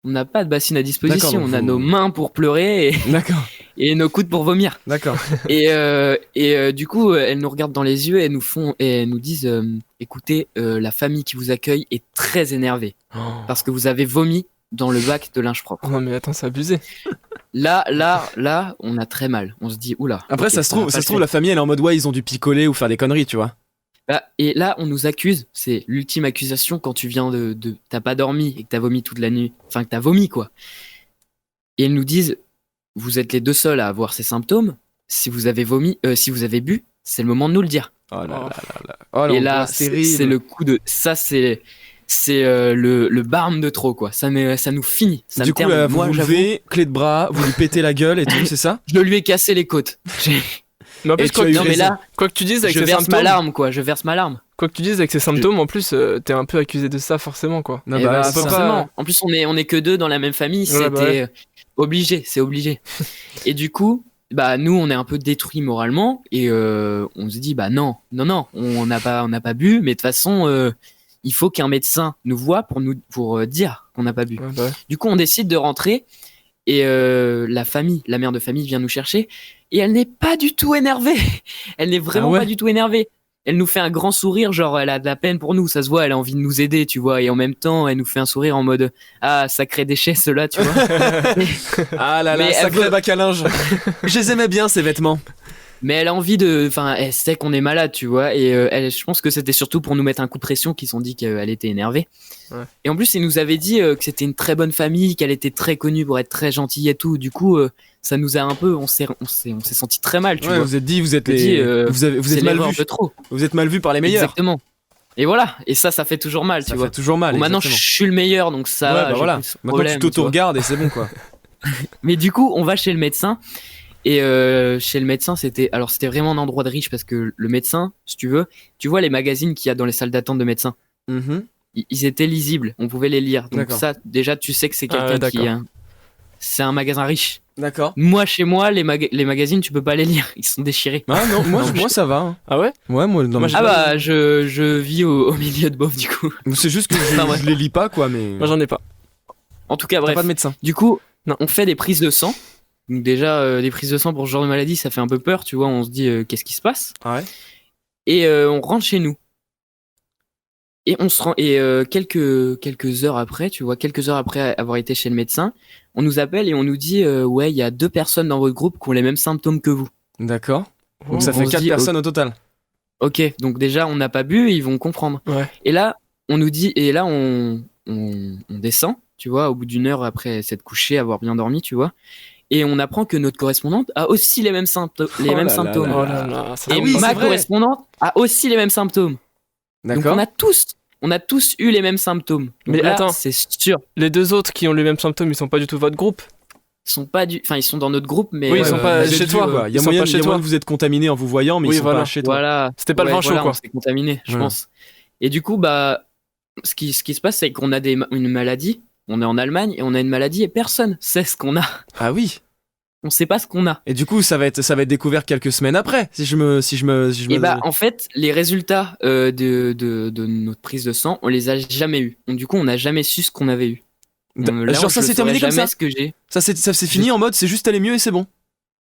On n'a pas de bassine à disposition, D'accord, on a nos mains pour pleurer D'accord. et nos coudes pour vomir. D'accord. Et du coup, elles nous regardent dans les yeux et elles nous disent écoutez, la famille qui vous accueille est très énervée parce que vous avez vomi dans le bac de linge propre. Non mais attends, c'est abusé. Là, on a très mal. On se dit oula. Après, okay, ça se trouve, la famille, elle est en mode ouais, ils ont dû picoler ou faire des conneries, tu vois. Bah, et là, on nous accuse, c'est l'ultime accusation quand tu viens t'as pas dormi et que t'as vomi toute la nuit. Enfin, que t'as vomi, quoi. Et elles nous disent, vous êtes les deux seuls à avoir ces symptômes. Si vous avez vomi, si vous avez bu, c'est le moment de nous le dire. Oh là là là là. Oh, et là, c'est le coup de. Ça, c'est le barme de trop, quoi. Ça nous finit. Ça du me coup, termine. vous Moi, vous levez, clé de bras, vous lui pétez la gueule et tout, c'est ça ? je lui ai cassé les côtes. Mais en plus, quoi que tu dises avec je ces verse symptômes, ma larme, quoi. Je verse ma larme. quoi que tu dises avec ces symptômes, en plus, t'es un peu accusé de ça forcément, quoi. Non, Eh bah, bah, c'est ça. forcément. En plus, on est que deux dans la même famille. Ouais, C'était bah ouais. obligé, c'est obligé. Et du coup, bah nous, on est un peu détruits moralement et on se dit bah non, on n'a pas bu, mais de toute façon, il faut qu'un médecin nous voie pour dire qu'on n'a pas bu. Ouais, bah ouais. Du coup, on décide de rentrer et la mère de famille vient nous chercher et elle n'est pas du tout énervée. Elle n'est vraiment pas du tout énervée. Elle nous fait un grand sourire, genre elle a de la peine pour nous, ça se voit, elle a envie de nous aider, tu vois, et en même temps, elle nous fait un sourire en mode ah, sacré déchet ceux-là, tu vois. Ah là là, Mais sacré bac à linge. Je les aimais bien, ces vêtements. Mais elle a envie enfin, elle sait qu'on est malade, tu vois, et je pense que c'était surtout pour nous mettre un coup de pression qu'ils ont dit qu'elle était énervée. Ouais. Et en plus, elle nous avait dit que c'était une très bonne famille, qu'elle était très connue pour être très gentille et tout. Du coup, ça nous a un peu, on s'est senti très mal, tu Ouais, vois. vous êtes dit, vous êtes dit, vous c'est êtes mal l'erreur vu. de trop. Vous êtes mal vu par les meilleurs. Exactement. Et voilà, et ça fait toujours mal, Ça tu vois. fait toujours mal. Bon, maintenant, je exactement. suis le meilleur, donc ça. Ouais, bah j'ai voilà. plus ce Maintenant, problème, tu tu vois. t'auto-regardes et c'est bon, quoi. Mais du coup, on va chez le médecin. Et chez le médecin, c'était vraiment un endroit de riche parce que le médecin, si tu veux, tu vois les magazines qu'il y a dans les salles d'attente de médecins, Mhm. ils étaient lisibles, on pouvait les lire. Donc D'accord. ça, déjà, tu sais que c'est quelqu'un ouais, d'accord. c'est un magasin riche. D'accord. Moi, chez moi, les magazines, tu peux pas les lire, ils sont déchirés. Ah non, moi ça va. Hein. Ah ouais? Ouais, moi, non, Moi, mais- Ah bah, je vis au milieu de beauf du coup. c'est juste que je les lis pas, quoi, mais. Moi j'en ai pas. En tout cas, T'as bref. pas de médecin. Du coup, Non. on fait des prises de sang. Donc déjà, des prises de sang pour ce genre de maladie, ça fait un peu peur, tu vois. On se dit, qu'est-ce qui se passe? Ah ouais. Et on rentre chez nous. Et on se rend quelques heures après, tu vois, quelques heures après avoir été chez le médecin, on nous appelle et on nous dit ouais, il y a 2 personnes dans votre groupe qui ont les mêmes symptômes que vous. D'accord. Donc Oh, ça on fait se 4 dit, personnes au total. Ok, donc déjà on n'a pas bu, ils vont comprendre. Ouais. Et là, on nous dit et là on descend, tu vois, au bout d'une heure après s'être couché, avoir bien dormi, tu vois. Et on apprend que notre correspondante a aussi les mêmes symptômes. Oh là là symptômes. là Oh là là, ça Et Ah oui, ma c'est vrai. correspondante a aussi les mêmes symptômes. Donc D'accord. on a tous eu les mêmes symptômes. Donc Mais là, attends. c'est sûr. Les deux autres qui ont les mêmes symptômes, ils sont pas du tout votre groupe. Ils sont dans notre groupe, mais Oui, ils sont pas Vous êtes chez vu, toi, quoi. Il y a ils sont moyen pas chez que toi. vous êtes contaminé en vous voyant, mais Oui, ils sont voilà. pas chez toi. Voilà. C'était pas le vin chaud, voilà, quoi. on s'est contaminé, je Ouais. pense. Et du coup, bah, ce qui se passe, c'est qu'on a une maladie. On est en Allemagne et on a une maladie et personne sait ce qu'on a. Ah oui. On sait pas ce qu'on a. Et du coup, ça va être découvert quelques semaines après, si je me. Et bah, en fait, les résultats de notre prise de sang, on les a jamais eu. Donc, du coup, on n'a jamais su ce qu'on avait eu. Là, Genre ça je s'est saurais terminé comme jamais ça. ce que j'ai. Ça s'est fini en mode c'est juste aller mieux et c'est bon.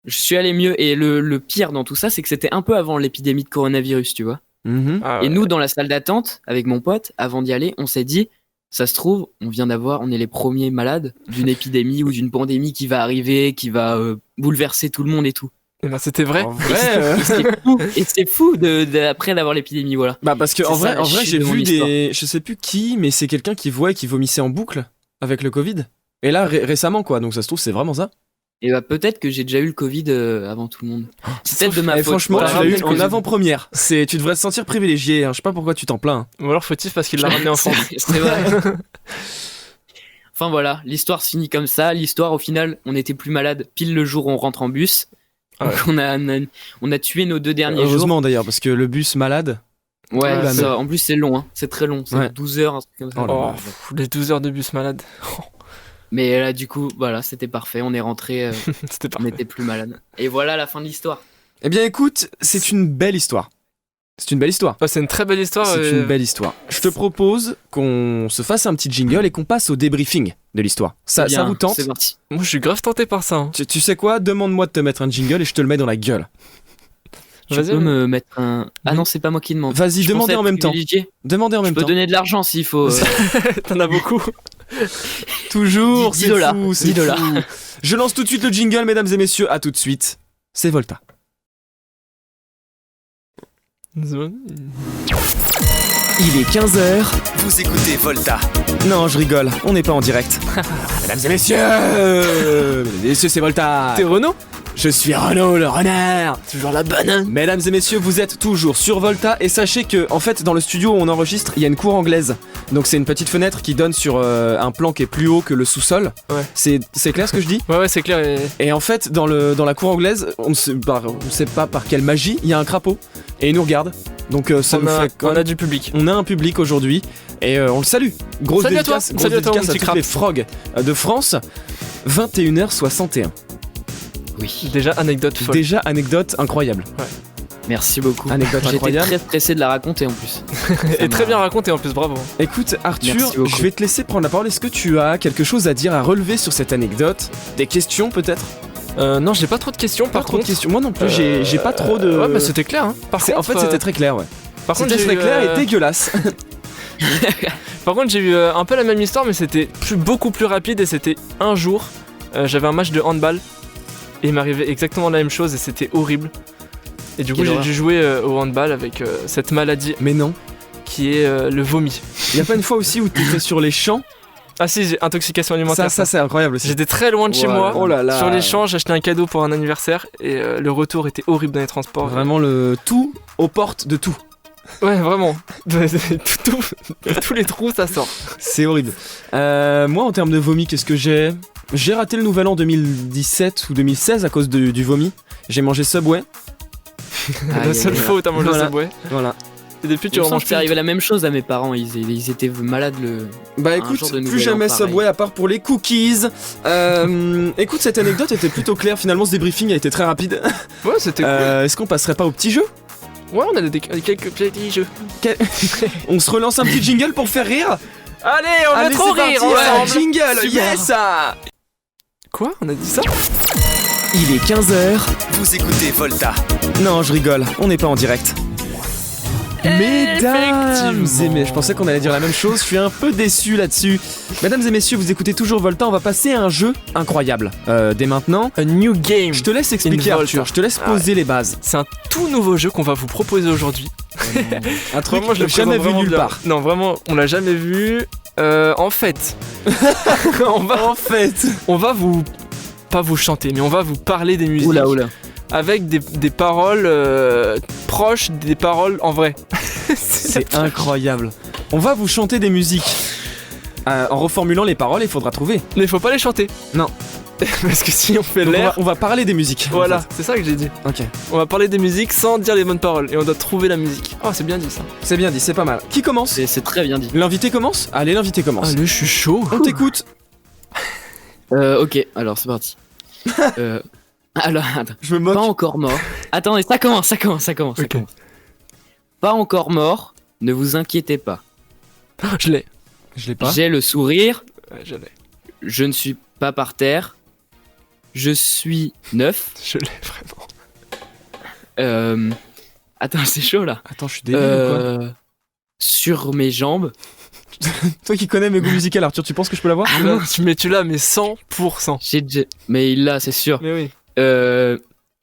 Je suis allé mieux et le pire dans tout ça, c'est que c'était un peu avant l'épidémie de coronavirus, tu vois. Mhm. Ah, Et ouais. nous, dans la salle d'attente, avec mon pote, avant d'y aller, on s'est dit, ça se trouve, on est les premiers malades d'une épidémie ou d'une pandémie qui va arriver, qui va bouleverser tout le monde et tout. Eh ben, c'était vrai. En vrai. Et c'est fou après d'avoir l'épidémie, voilà. Bah parce que C'est en ça, vrai, la chute j'ai de mon vu histoire. je sais plus qui, mais c'est quelqu'un qui vomissait en boucle avec le Covid. Et là récemment quoi, donc ça se trouve c'est vraiment ça. Et bah peut-être que j'ai déjà eu le Covid avant tout le monde. C'est peut-être de ma Et faute. franchement, Voilà, tu l'as eu peut-être que en j'ai- avant-première. Tu devrais te sentir privilégié. Hein. Je sais pas pourquoi tu t'en plains. Ou alors fautif parce qu'il l'a ramené en France. C'est vrai. Enfin voilà, l'histoire se finit comme ça. L'histoire, au final, on était plus malade pile le jour où on rentre en bus. Ouais. Donc on a tué nos 2 derniers jours. Heureusement d'ailleurs, parce que le bus malade. Ouais, Oh là ça, là. en plus c'est long, hein. C'est très long, c'est Ouais. 12 heures, un truc comme ça. Oh là Oh, là. les 12 heures de bus malade. Mais là du coup, voilà, c'était parfait, on est rentré, C'était on parfait. n'était plus malade. Et voilà la fin de l'histoire. Eh bien écoute, c'est une belle histoire. C'est une belle histoire. Ouais, c'est une très belle histoire. C'est une belle histoire. Je te propose qu'on se fasse un petit jingle et qu'on passe au débriefing de l'histoire. Ça Bien, vous tente? C'est parti. Moi, je suis grave tenté par ça. Hein. Tu sais quoi? Demande-moi de te mettre un jingle et je te le mets dans la gueule. Tu Vas-y, peux mais- me mettre un... Ah non, c'est pas moi qui demande. Vas-y, Je demandez pensais en être même temps. privilégié. Demandez en Je même peux temps. donner de l'argent s'il faut. T'en as beaucoup. Toujours, 10 c'est dollars. fou, 10 c'est dollars. fou. Je lance tout de suite le jingle, mesdames et messieurs. À tout de suite. C'est Volta. Il est 15h. Vous écoutez Volta. Non, je rigole, on n'est pas en direct. Mesdames et messieurs, c'est Volta. T'es Renaud? Je suis Renaud, le renard. Toujours la banane. Mesdames et messieurs, vous êtes toujours sur Volta et sachez que, en fait, dans le studio où on enregistre, il y a une cour anglaise. Donc c'est une petite fenêtre qui donne sur un plan qui est plus haut que le sous-sol. Ouais. C'est clair ce que je dis? Ouais, c'est clair. Et en fait, dans la cour anglaise, on ne sait pas par quelle magie, il y a un crapaud et il nous regarde. Donc ça nous fait quand on a même- du public. On a un public aujourd'hui et on le salue. Grosse Salut à toi. dédicace, grosse Salut à toi, mon dédicace à petit toutes crabe. les frogs de France. 21h61. Oui. Déjà, anecdote folle. Déjà anecdote incroyable. Merci beaucoup. Anecdote J'étais incroyable. très pressé de la raconter en plus. Et très bien raconté en plus, bravo. Écoute Arthur, Merci beaucoup. je vais te laisser prendre la parole. Est-ce que tu as quelque chose à dire, à relever sur cette anecdote? Des questions peut-être? Non, j'ai pas trop de questions. Pas Par trop de contre, questions. Moi non plus, j'ai pas trop de. Ouais, bah c'était clair. Hein. En fait, c'était très clair, ouais. Par contre, C'était j'ai très eu, clair et dégueulasse. Par contre, j'ai eu un peu la même histoire, mais c'était beaucoup plus rapide et c'était un jour. J'avais un match de handball et il m'arrivait exactement la même chose et c'était horrible. Et du coup, Quelle j'ai horreur. dû jouer au handball avec cette maladie Mais non. qui est le vomi. Y a pas une fois aussi où t'étais sur les champs? Ah si, j'ai intoxication alimentaire. Ça c'est incroyable aussi. J'étais très loin de chez moi. Oh là là. Sur les champs, j'ai acheté un cadeau pour un anniversaire et le retour était horrible dans les transports. Vraiment le tout aux portes de tout. Ouais, vraiment. Tous les trous, ça sort. C'est horrible. Moi, en termes de vomi, qu'est-ce que j'ai? J'ai raté le nouvel an 2017 ou 2016 à cause du vomi. J'ai mangé Subway. La seule fois où t'as mangé Voilà. Subway. Voilà. Et depuis, tu Tu remanges c'est plus. arrivé la même chose à mes parents. Ils étaient malades le. Bah Un écoute, jour de plus nouvel jamais an, pareil. Subway à part pour les cookies. Écoute, cette anecdote était plutôt claire. Finalement, ce débriefing a été très rapide. Ouais, c'était cool. Est-ce qu'on passerait pas au petit jeu? Ouais, on a quelques petits jeux. On se relance un petit jingle pour faire rire? Allez, on Allez, va trop c'est rire parti, ensemble. jingle, Super. yes! Quoi? On a dit ça? Il est 15h. Vous écoutez Volta. Non, je rigole, on n'est pas en direct. Mesdames et messieurs, je pensais qu'on allait dire la même chose, je suis un peu déçu là-dessus. Mesdames et messieurs, vous écoutez toujours Volta, on va passer à un jeu incroyable. Dès maintenant, A new game. je te laisse expliquer In Volta. Arthur, je te laisse poser les bases. C'est un tout nouveau jeu qu'on va vous proposer aujourd'hui. Un truc Vraiment, je le jamais présente vu vraiment nulle bien. part. Non, vraiment, on l'a jamais vu. En fait, En fait, on va vous pas vous chanter, mais on va vous parler des musiques Oula. avec des paroles proches des paroles en vrai. c'est incroyable. On va vous chanter des musiques. En reformulant les paroles, il faudra trouver. Mais faut pas les chanter. Non. Parce que si on fait Donc l'air, on va parler des musiques. en voilà, fait. c'est ça que j'ai dit. Ok. On va parler des musiques sans dire les bonnes paroles et on doit trouver la musique. Oh, c'est bien dit ça. C'est bien dit, c'est pas mal. Qui commence? C'est très bien dit. L'invité commence? Allez, l'invité commence. Allez, je suis chaud. On t'écoute. Ok, alors c'est parti. Alors, attends. Je me Pas moque. encore mort. Attendez, ça commence. Ok. Pas encore mort, ne vous inquiétez pas. Je l'ai. Je l'ai pas. J'ai le sourire, Ouais, je l'ai. je ne suis pas par terre, je suis neuf. Je l'ai vraiment. Attends, c'est chaud là. Attends, je suis débile ou quoi? Sur mes jambes. Toi qui connais mes goûts musicaux, Arthur, tu penses que je peux l'avoir? Mais tu l'as, mais 100%. Mais il l'a, c'est sûr. Mais oui.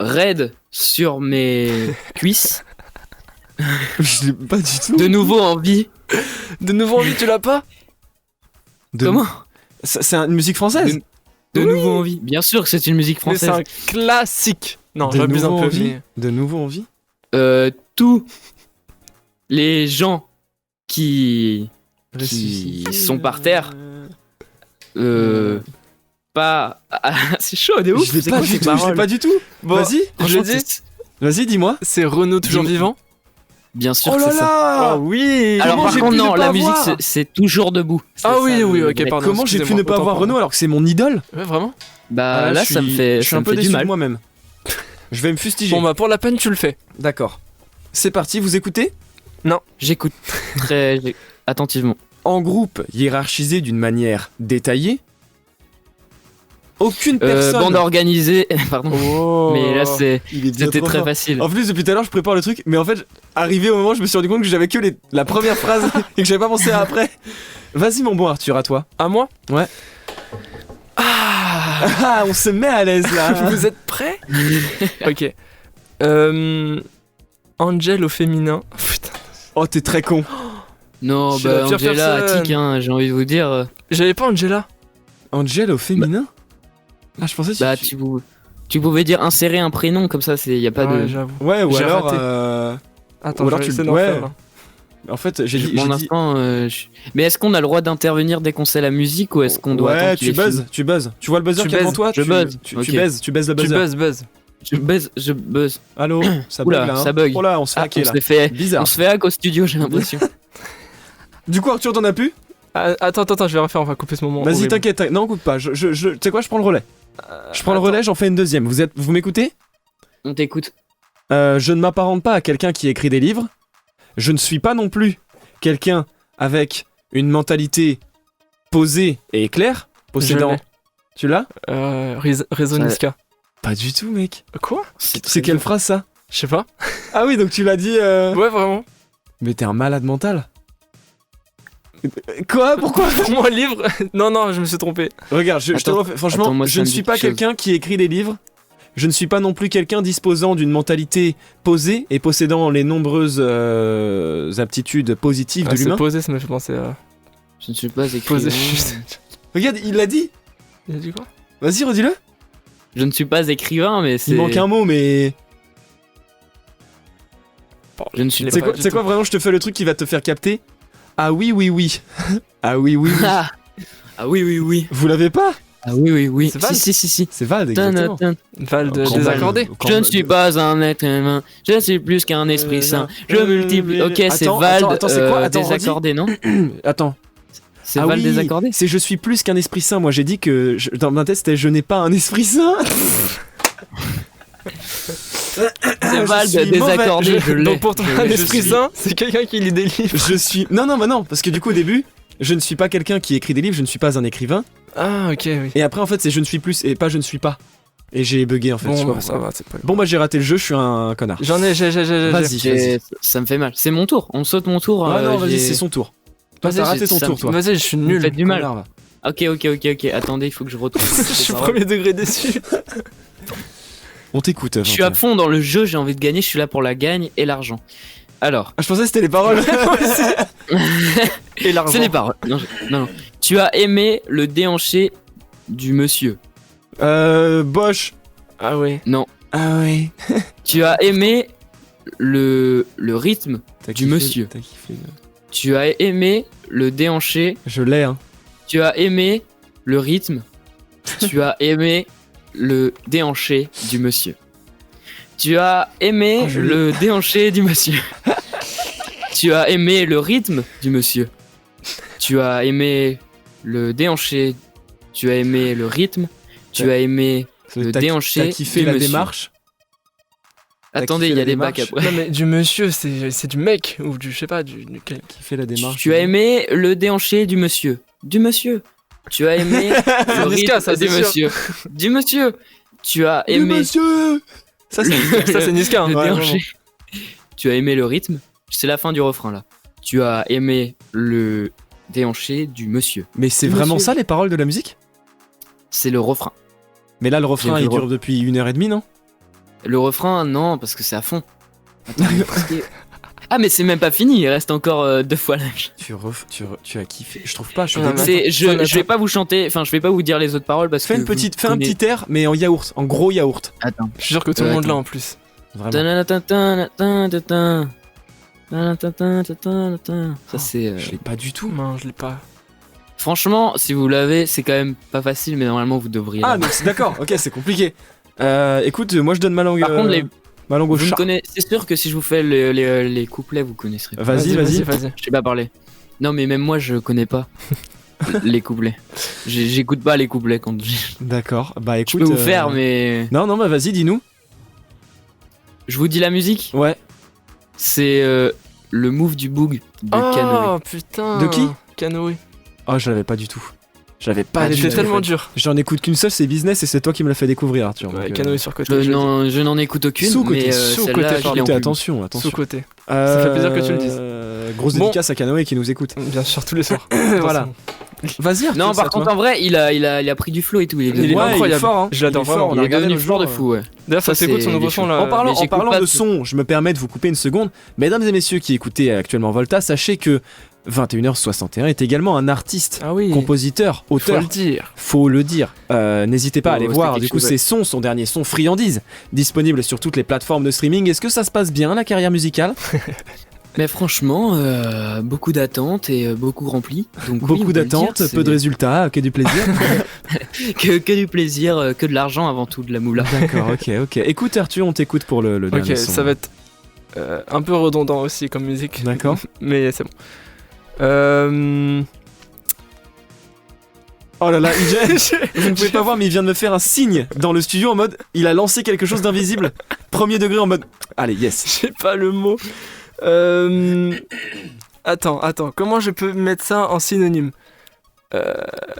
Raide sur mes cuisses. Je l'ai pas du tout. De nouveau en vie. De nouveau en vie, tu l'as pas? Comment C'est une musique française? De nouveau en vie. Bien sûr que c'est une musique Mais c'est française. un classique. Non, De j'abuse nouveau un en peu. vie Mais... De nouveau en vie? Tous les gens qui sont par terre pas. C'est chaud, de ouf. Je l'ai c'est pas quoi du ces tout, je l'ai paroles pas du tout. Bon, Vas-y, je Franchement, le dis, vas-y, dis-moi. c'est Renaud toujours Dis-moi. vivant. Bien sûr Oh que là c'est ça. là oui. Alors comment par j'ai contre pu ne non, pas la musique avoir c'est toujours debout. C'est Ah ça, oui, oui, le- ok, pardon. Comment j'ai pu excusez-moi, ne pas autant avoir pour moi. Renaud alors que c'est mon idole? Ouais, vraiment. Bah Ah, là je ça me suis- fait je suis ça un me peu fait déçu du de mal. moi-même. Je vais me fustiger. Bon bah pour la peine tu le fais. D'accord. C'est parti, vous écoutez? J'écoute très attentivement. En groupe hiérarchisé d'une manière détaillée, aucune personne. Bande organisée, pardon. Oh. Mais là Il est bien c'était trop très fort. facile. En plus, depuis tout à l'heure, je prépare le truc, mais en fait, arrivé au moment, je me suis rendu compte que j'avais que la première phrase et que j'avais pas pensé à après. Vas-y, mon bon Arthur, à toi. À moi. Ouais. Ah. Ah, on se met à l'aise là. Vous êtes prêts? Ok. Angel au féminin. Oh, putain. Oh, t'es très con. Non, Je suis la bah pire Angela, personne. tic, hein, j'ai envie de vous dire. J'avais pas Angela. Angel au féminin? Ah, je pensais que Bah tu pouvais dire insérer un prénom comme ça, y a pas Ouais, de. j'avoue. Ouais, ou J'ai alors. raté. Attends, Ou alors je vais tu- essayer d'en ouais. faire, là. En fait, j'ai dit. Pour j'ai dit- l'instant, mais est-ce qu'on a le droit d'intervenir dès qu'on sait la musique ou est-ce qu'on doit Ouais, attendre qu'il tu ait fini buzzes, tu buzzes. Tu vois le buzzer Tu qui est devant buzzes, toi? je buzz. Tu Ok. buzzes le Tu buzzer. buzz. Je buzz. Allô? Ça bug Oula, là. Hein. ça bug. Oh là, on se fait Ah, hacker on là. se fait, Bizarre. on se fait hack au studio, j'ai l'impression. Du coup, Arthur, t'en as plus? Ah, attends, je vais refaire, on va couper ce moment. Vas-y, horrible. t'inquiète. Non, coupe pas. Tu sais quoi, je prends le relais. Je prends le Attends. relais, j'en fais une deuxième. Vous m'écoutez? On t'écoute. Je ne m'apparente pas à quelqu'un qui écrit des livres. Je ne suis pas non plus quelqu'un avec une mentalité posée et claire. Je Possédant. l'ai. Tu l'as? Réseau Ouais. Niska. Pas du tout, mec. Quoi? C'est quelle phrase ça? Je sais pas. Ah oui, donc tu l'as dit. Ouais, vraiment. Mais t'es un malade mental. Quoi? Pourquoi? Pour moi, livre. Non, je me suis trompé. Regarde, je te Attends, refais. Franchement, attends, moi, je ça ne me suis dit pas quelque chose. quelqu'un qui écrit des livres. Je ne suis pas non plus quelqu'un disposant d'une mentalité posée et possédant les nombreuses aptitudes positives de Ah, c'est l'humain. posé, ça m'a fait penser à. Je ne suis pas écrit. Posé. Regarde, il l'a dit. Il a dit quoi? Vas-y, redis-le. Je ne suis pas écrivain, mais c'est. Il manque un mot, mais. Je ne suis Il est C'est pas quoi, du c'est tout. quoi vraiment? Je te fais le truc qui va te faire capter. Ah oui, oui, oui. Ah oui, oui, oui. Ah Ah oui, oui, oui. Vous l'avez pas? Ah oui, oui, oui. C'est Val Si. C'est Vald, Tan, exactement. tan. Val de Quand désaccordé. Vald- quand Je ne Vald- suis pas un être humain, je suis plus qu'un esprit saint. Je multiplie. Ok, c'est Attends, Val attends, c'est quoi? Attends, désaccordé, non? Attends. C'est Ah Val oui, désaccordé? C'est je suis plus qu'un esprit saint. Moi j'ai dit que dans ma tête c'était je n'ai pas un esprit saint. C'est Val suis désaccordé, je l'ai. Donc pour toi, Je un l'ai. esprit saint, c'est quelqu'un qui lit des livres. Je suis. Non, non, bah non, parce que du coup au début, je ne suis pas quelqu'un qui écrit des livres, je ne suis pas un écrivain. Ah, ok, oui. Et après en fait c'est je ne suis plus et pas je ne suis pas. Et j'ai bugué en fait. je sais Bon, pas bah, ça pourquoi. va, c'est pas grave. Bon bah j'ai raté le jeu, je suis un connard. J'en ai, j'ai. Vas-y, vas-y. Ça me fait mal. C'est mon tour. On saute mon tour. Ah non, vas-y, j'ai- c'est son tour. Toi Vas-y, t'as raté ton ça tour me- toi. Vas-y, je suis Vous me nul. faites du mal. Connard, va. Ok. Attendez, il faut que je retrouve. Je suis premier degré déçu. On t'écoute. Je suis à Valentin. fond dans le jeu, j'ai envie de gagner, je suis là pour la gagne et l'argent. Alors, Ah, je pensais que c'était les paroles. Et l'argent. c'est les paroles. Non. Tu as aimé le déhanché du monsieur. Bosch. Ah ouais. Non. Ah ouais. Tu as aimé le rythme. T'as Du kiffé- monsieur. T'as kiffé. Tu as aimé le déhanché. Je l'ai hein. Tu as aimé le rythme. Tu as aimé le déhanché du monsieur. Tu as aimé Oh, je le déhanché du monsieur. Tu as aimé le rythme du monsieur. Tu as aimé le déhanché. Tu as aimé le rythme. Tu as aimé. Le T'as- déhanché T'as kiffé du la monsieur. démarche. T'as Attendez, kiffé il y la a des bacs démarche après. Non, mais du monsieur, c'est du mec. Ou du, je sais pas, Kiffé la démarche. Tu as aimé le déhanché du monsieur. Du monsieur. Tu as aimé le Niska, rythme ça, du c'est sûr. monsieur. Du monsieur. Tu as Du aimé monsieur. Ça, c'est Niska. hein. le Ouais, déhanché. Tu as aimé le rythme. C'est la fin du refrain là. Tu as aimé le déhanché du monsieur. Mais c'est Du vraiment monsieur. ça les paroles de la musique? C'est le refrain. Mais là le refrain J'ai il vu le dure depuis 1h30 non? Le refrain, non, parce que c'est à fond. Attends, parce que- Ah, mais c'est même pas fini, il reste encore 2 fois l'âge. Tu as kiffé. Je trouve pas, je suis Non, dégoûté. mais C'est, je, attends. je vais pas vous chanter, enfin, je vais pas vous dire les autres paroles parce Fais que. une vous petite, fais un connaissez- petit air mais en yaourt, en gros yaourt. Attends. Je suis sûr que tout le monde Attends. l'a en plus. Vraiment. Ta-na-ta-ta-ta-ta-ta. Ta-na-ta-ta-ta-ta-ta. Ça, c'est. Je l'ai pas du tout. Non, je l'ai pas. Franchement, si vous l'avez, c'est quand même pas facile, mais normalement vous devriez. Ah, l'avoir. donc c'est d'accord, ok, c'est compliqué. Écoute, moi je donne ma langue. Par contre, ma langue au vous ne chat. C'est sûr que si je vous fais les couplets, vous connaisserez. Vas-y. Je sais pas parler. Non, mais même moi, je connais pas les couplets. J'écoute pas les couplets quand D'accord, bah écoute. je peux vous faire, mais Non, bah vas-y, dis-nous. je vous dis la musique. Ouais. C'est le move du Boog de Canoë. Oh putain. De qui? Canoë. Oh, je l'avais pas du tout. J'avais pas Elle du était tout. tellement dure. J'en écoute qu'une seule, c'est Business, et c'est toi qui me l'as fait découvrir, Arthur. Ouais, donc, Canoë sur côté. Je n'en écoute aucune, Sous-côté, mais sous-côté, celle-là, je l'ai en Écoutez, pub. attention. Sous-côté. Ça fait plaisir que tu le dises. Grosse Bon. dédicace à Canoë qui nous écoute. Bien sûr, tous les soirs. Voilà. Vas-y, Arthur. Non, c'est à par toi. contre, en vrai, il a pris du flow et tout. Il est Ouais, incroyable. fort, hein. Je l'adore Il est fort, vraiment. on Il a est regardé devenu l'autre joueur de jour, fou, ouais. D'ailleurs, ça Ça, s'écoute son c'est nouveau des son choses. là. En parlant, mais j'écoute pas de tout. son, je me permets de vous couper une seconde. Mesdames et messieurs qui écoutez actuellement Volta, sachez que 21h61 est également un artiste, Ah oui. compositeur, Faut auteur. le dire. Faut le dire. N'hésitez pas à Oh, aller c'était voir quelque du coup chose, ses sons, son dernier son Friandise, disponible sur toutes les plateformes de streaming. Est-ce que ça se passe bien la carrière musicale? Mais franchement, beaucoup d'attentes et beaucoup rempli. Donc, oui, on Beaucoup peut le d'attentes, dire, peu de résultats, que du plaisir. que du plaisir, que de l'argent avant tout, de la moula. D'accord, ok. Écoute Arthur, on t'écoute pour le dernier Ok, son. ça va être un peu redondant aussi comme musique. D'accord. Mais c'est bon. Oh là là, vous ne pouvez pas voir mais il vient de me faire un signe dans le studio en mode il a lancé quelque chose d'invisible. Premier degré en mode allez, yes. J'ai pas le mot. Attends, comment je peux mettre ça en synonyme?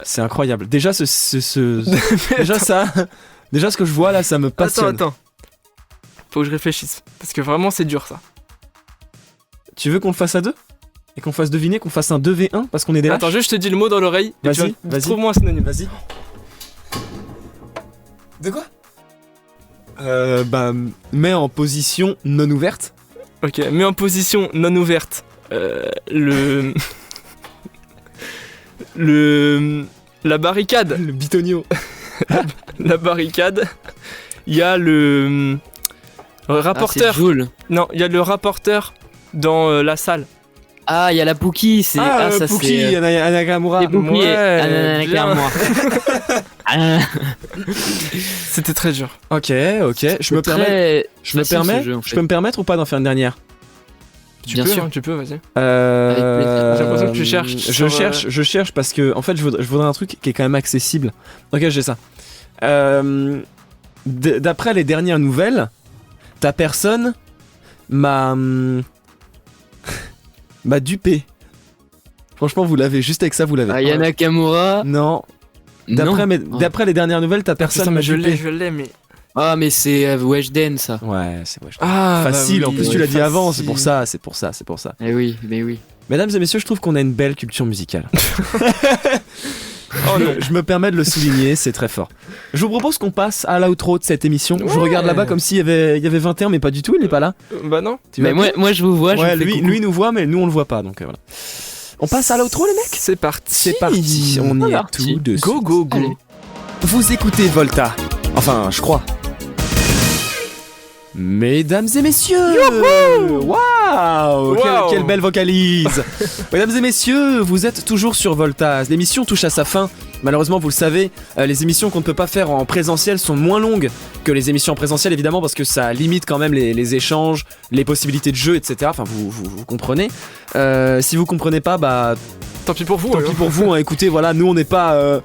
C'est incroyable. Déjà déjà ça déjà ce que je vois là, ça me passionne. Attends. Faut que je réfléchisse. Parce que vraiment, c'est dur ça. Tu veux qu'on le fasse à deux? Et qu'on fasse deviner, qu'on fasse un 2v1 parce qu'on est des lâches? Attends, juste je te dis le mot dans l'oreille. et tu Vas-y, vas- vas-y. Trouve-moi un synonyme. Vas-y. De quoi? Mets en position non ouverte. Ok, mets en position non ouverte. La barricade. Le bitonio. La barricade. Il y a le rapporteur. Ah, c'est Joule. Non, il y a le rapporteur dans la salle. Ah, il y a la Pookie, c'est. Ça Pookie, c'est. Anagamura. C'est Pookie et Ouais, Ananaka, bien. moi. Ah, C'était très dur. Ok, je me permets. très Je me facile, permets. ce jeu, en Je fait. peux me permettre ou pas d'en faire une dernière? Bien sûr. Tu peux, vas-y. J'ai l'impression que tu cherches sur, Je cherche parce que en fait je voudrais un truc qui est quand même accessible. Ok, j'ai ça. D'après les dernières nouvelles, ta personne m'a dupé. Franchement, vous l'avez juste avec ça, vous l'avez. Aya Nakamura. Non. Non. D'après les dernières nouvelles, ta personne Putain, m'a mais je dupé. l'ai, mais. Ah, mais c'est Weshden, ça. Ouais, c'est vrai. Ah, Facile. bah En oui, plus, tu ouais, l'as dit avant. facile. C'est pour ça. Eh oui, mais oui. Mesdames et messieurs, je trouve qu'on a une belle culture musicale. Oh non. Je me permets de le souligner, c'est très fort. Je vous propose qu'on passe à l'outro de cette émission. Je Ouais. regarde là-bas comme s'il y avait 21, mais pas du tout, il n'est pas là. Bah non. Tu Mais vas- moi, je vous vois. ouais, je vous fais coucou. lui nous voit, mais nous on le voit pas, donc voilà. On passe à l'outro, les mecs. C'est parti. C'est parti, on y C'est est parti. tout de suite. Go, go, go. Allez. Vous écoutez Volta. Enfin, je crois. Mesdames et messieurs, waouh, quelle belle vocalise. Mesdames et messieurs, vous êtes toujours sur Volta. L'émission touche à sa fin. Malheureusement, vous le savez, les émissions qu'on ne peut pas faire en présentiel sont moins longues que les émissions en présentiel, évidemment, parce que ça limite quand même les échanges, les possibilités de jeu, etc. Enfin, vous comprenez. Si vous comprenez pas, bah Tant pis pour vous. tant pis pour vous. Hein. Écoutez, voilà, nous on n'est pas,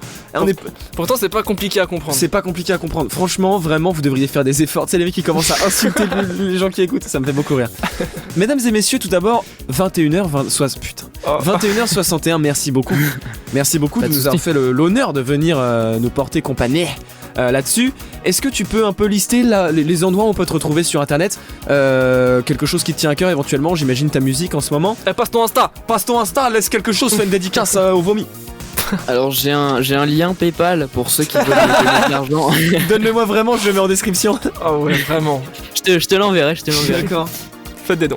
Pourtant, c'est pas compliqué à comprendre. c'est pas compliqué à comprendre. Franchement, vraiment, vous devriez faire des efforts. Tu sais, les mecs qui commencent à insulter les gens qui écoutent, ça me fait beaucoup rire. Mesdames et messieurs, tout d'abord, 21h61, merci beaucoup. Merci beaucoup Pas de de nous avoir fait l'honneur de venir nous porter compagnie là-dessus. Est-ce que tu peux un peu lister les endroits où on peut te retrouver sur internet? Quelque chose qui te tient à cœur éventuellement, j'imagine ta musique en ce moment. Passe ton Insta. Passe ton Insta, laisse quelque chose, fais une dédicace au vomi. Alors, j'ai un lien PayPal pour ceux qui veulent me donner de l'argent. Donne-le-moi vraiment, je le mets en description. Ah ouais, vraiment. Je te l'enverrai, D'accord. Faites des dons.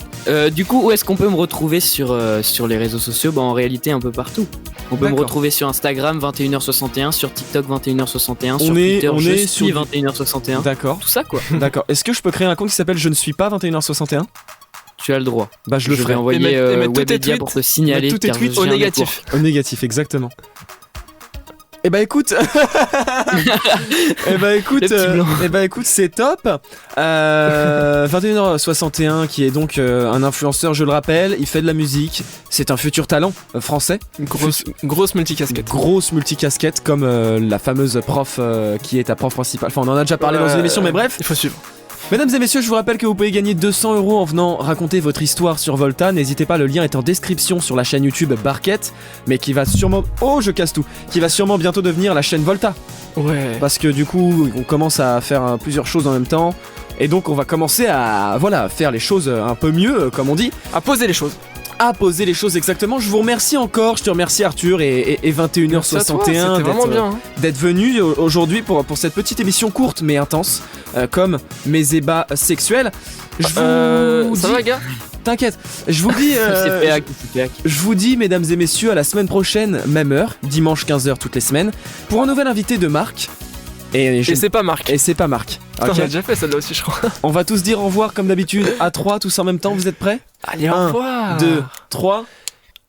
Du coup, où est-ce qu'on peut me retrouver sur les réseaux sociaux? Bah, en réalité, un peu partout. On peut me D'accord. retrouver sur Instagram 21h61, sur TikTok 21h61, sur On est- Twitter on je est suis sur du- 21h61. D'accord. Tout ça, quoi. D'accord. Est-ce que je peux créer un compte qui s'appelle Je ne suis pas 21h61? Tu as le droit. Bah je le vais ferai. envoyer Et mettre tous tes Webedia tweets- pour te signaler. mettre tous tes car tweets je Au viens de négatif. Au négatif, exactement. Eh bah écoute, Le petit blanc. c'est top. 21h61 qui est donc un influenceur, je le rappelle, il fait de la musique, c'est un futur talent français, Grosse multicasquette. grosse multicasquette comme la fameuse prof qui est ta prof principale. Enfin, on en a déjà parlé dans une émission, mais bref. Il faut suivre. Mesdames et messieurs, je vous rappelle que vous pouvez gagner 200 € en venant raconter votre histoire sur Volta. N'hésitez pas, le lien est en description sur la chaîne YouTube Barquette, mais qui va sûrement... Oh, je casse tout. Qui va sûrement bientôt devenir la chaîne Volta. Ouais. Parce que du coup, on commence à faire plusieurs choses en même temps. Et donc, on va commencer à faire les choses un peu mieux, comme on dit. À poser les choses. À poser les choses exactement. Je vous remercie encore. Je te remercie Arthur et 21h61 C'était vraiment bien. Hein. d'être venu aujourd'hui pour cette petite émission courte mais intense, comme mes ébats sexuels. Je vous Ça dis- va, gars? T'inquiète, je vous dis, C'est fait hack, c'est fait hack. je vous dis, mesdames et messieurs, à la semaine prochaine, même heure, dimanche 15h toutes les semaines, pour un nouvel invité de Marc. Et c'est pas Marc. c'est pas Marc. Putain, Ok. on a déjà fait celle-là aussi, je crois. On va tous dire au revoir comme d'habitude, à 3 tous en même temps, vous êtes prêts? Allez, Un, au revoir. 2, 3.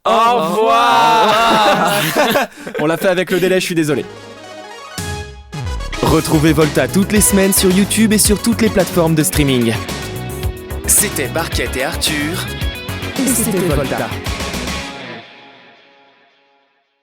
Au revoir. On l'a fait avec le délai, je suis désolé. Retrouvez Volta toutes les semaines sur YouTube et sur toutes les plateformes de streaming. C'était Barquette et Arthur. C'était Volta.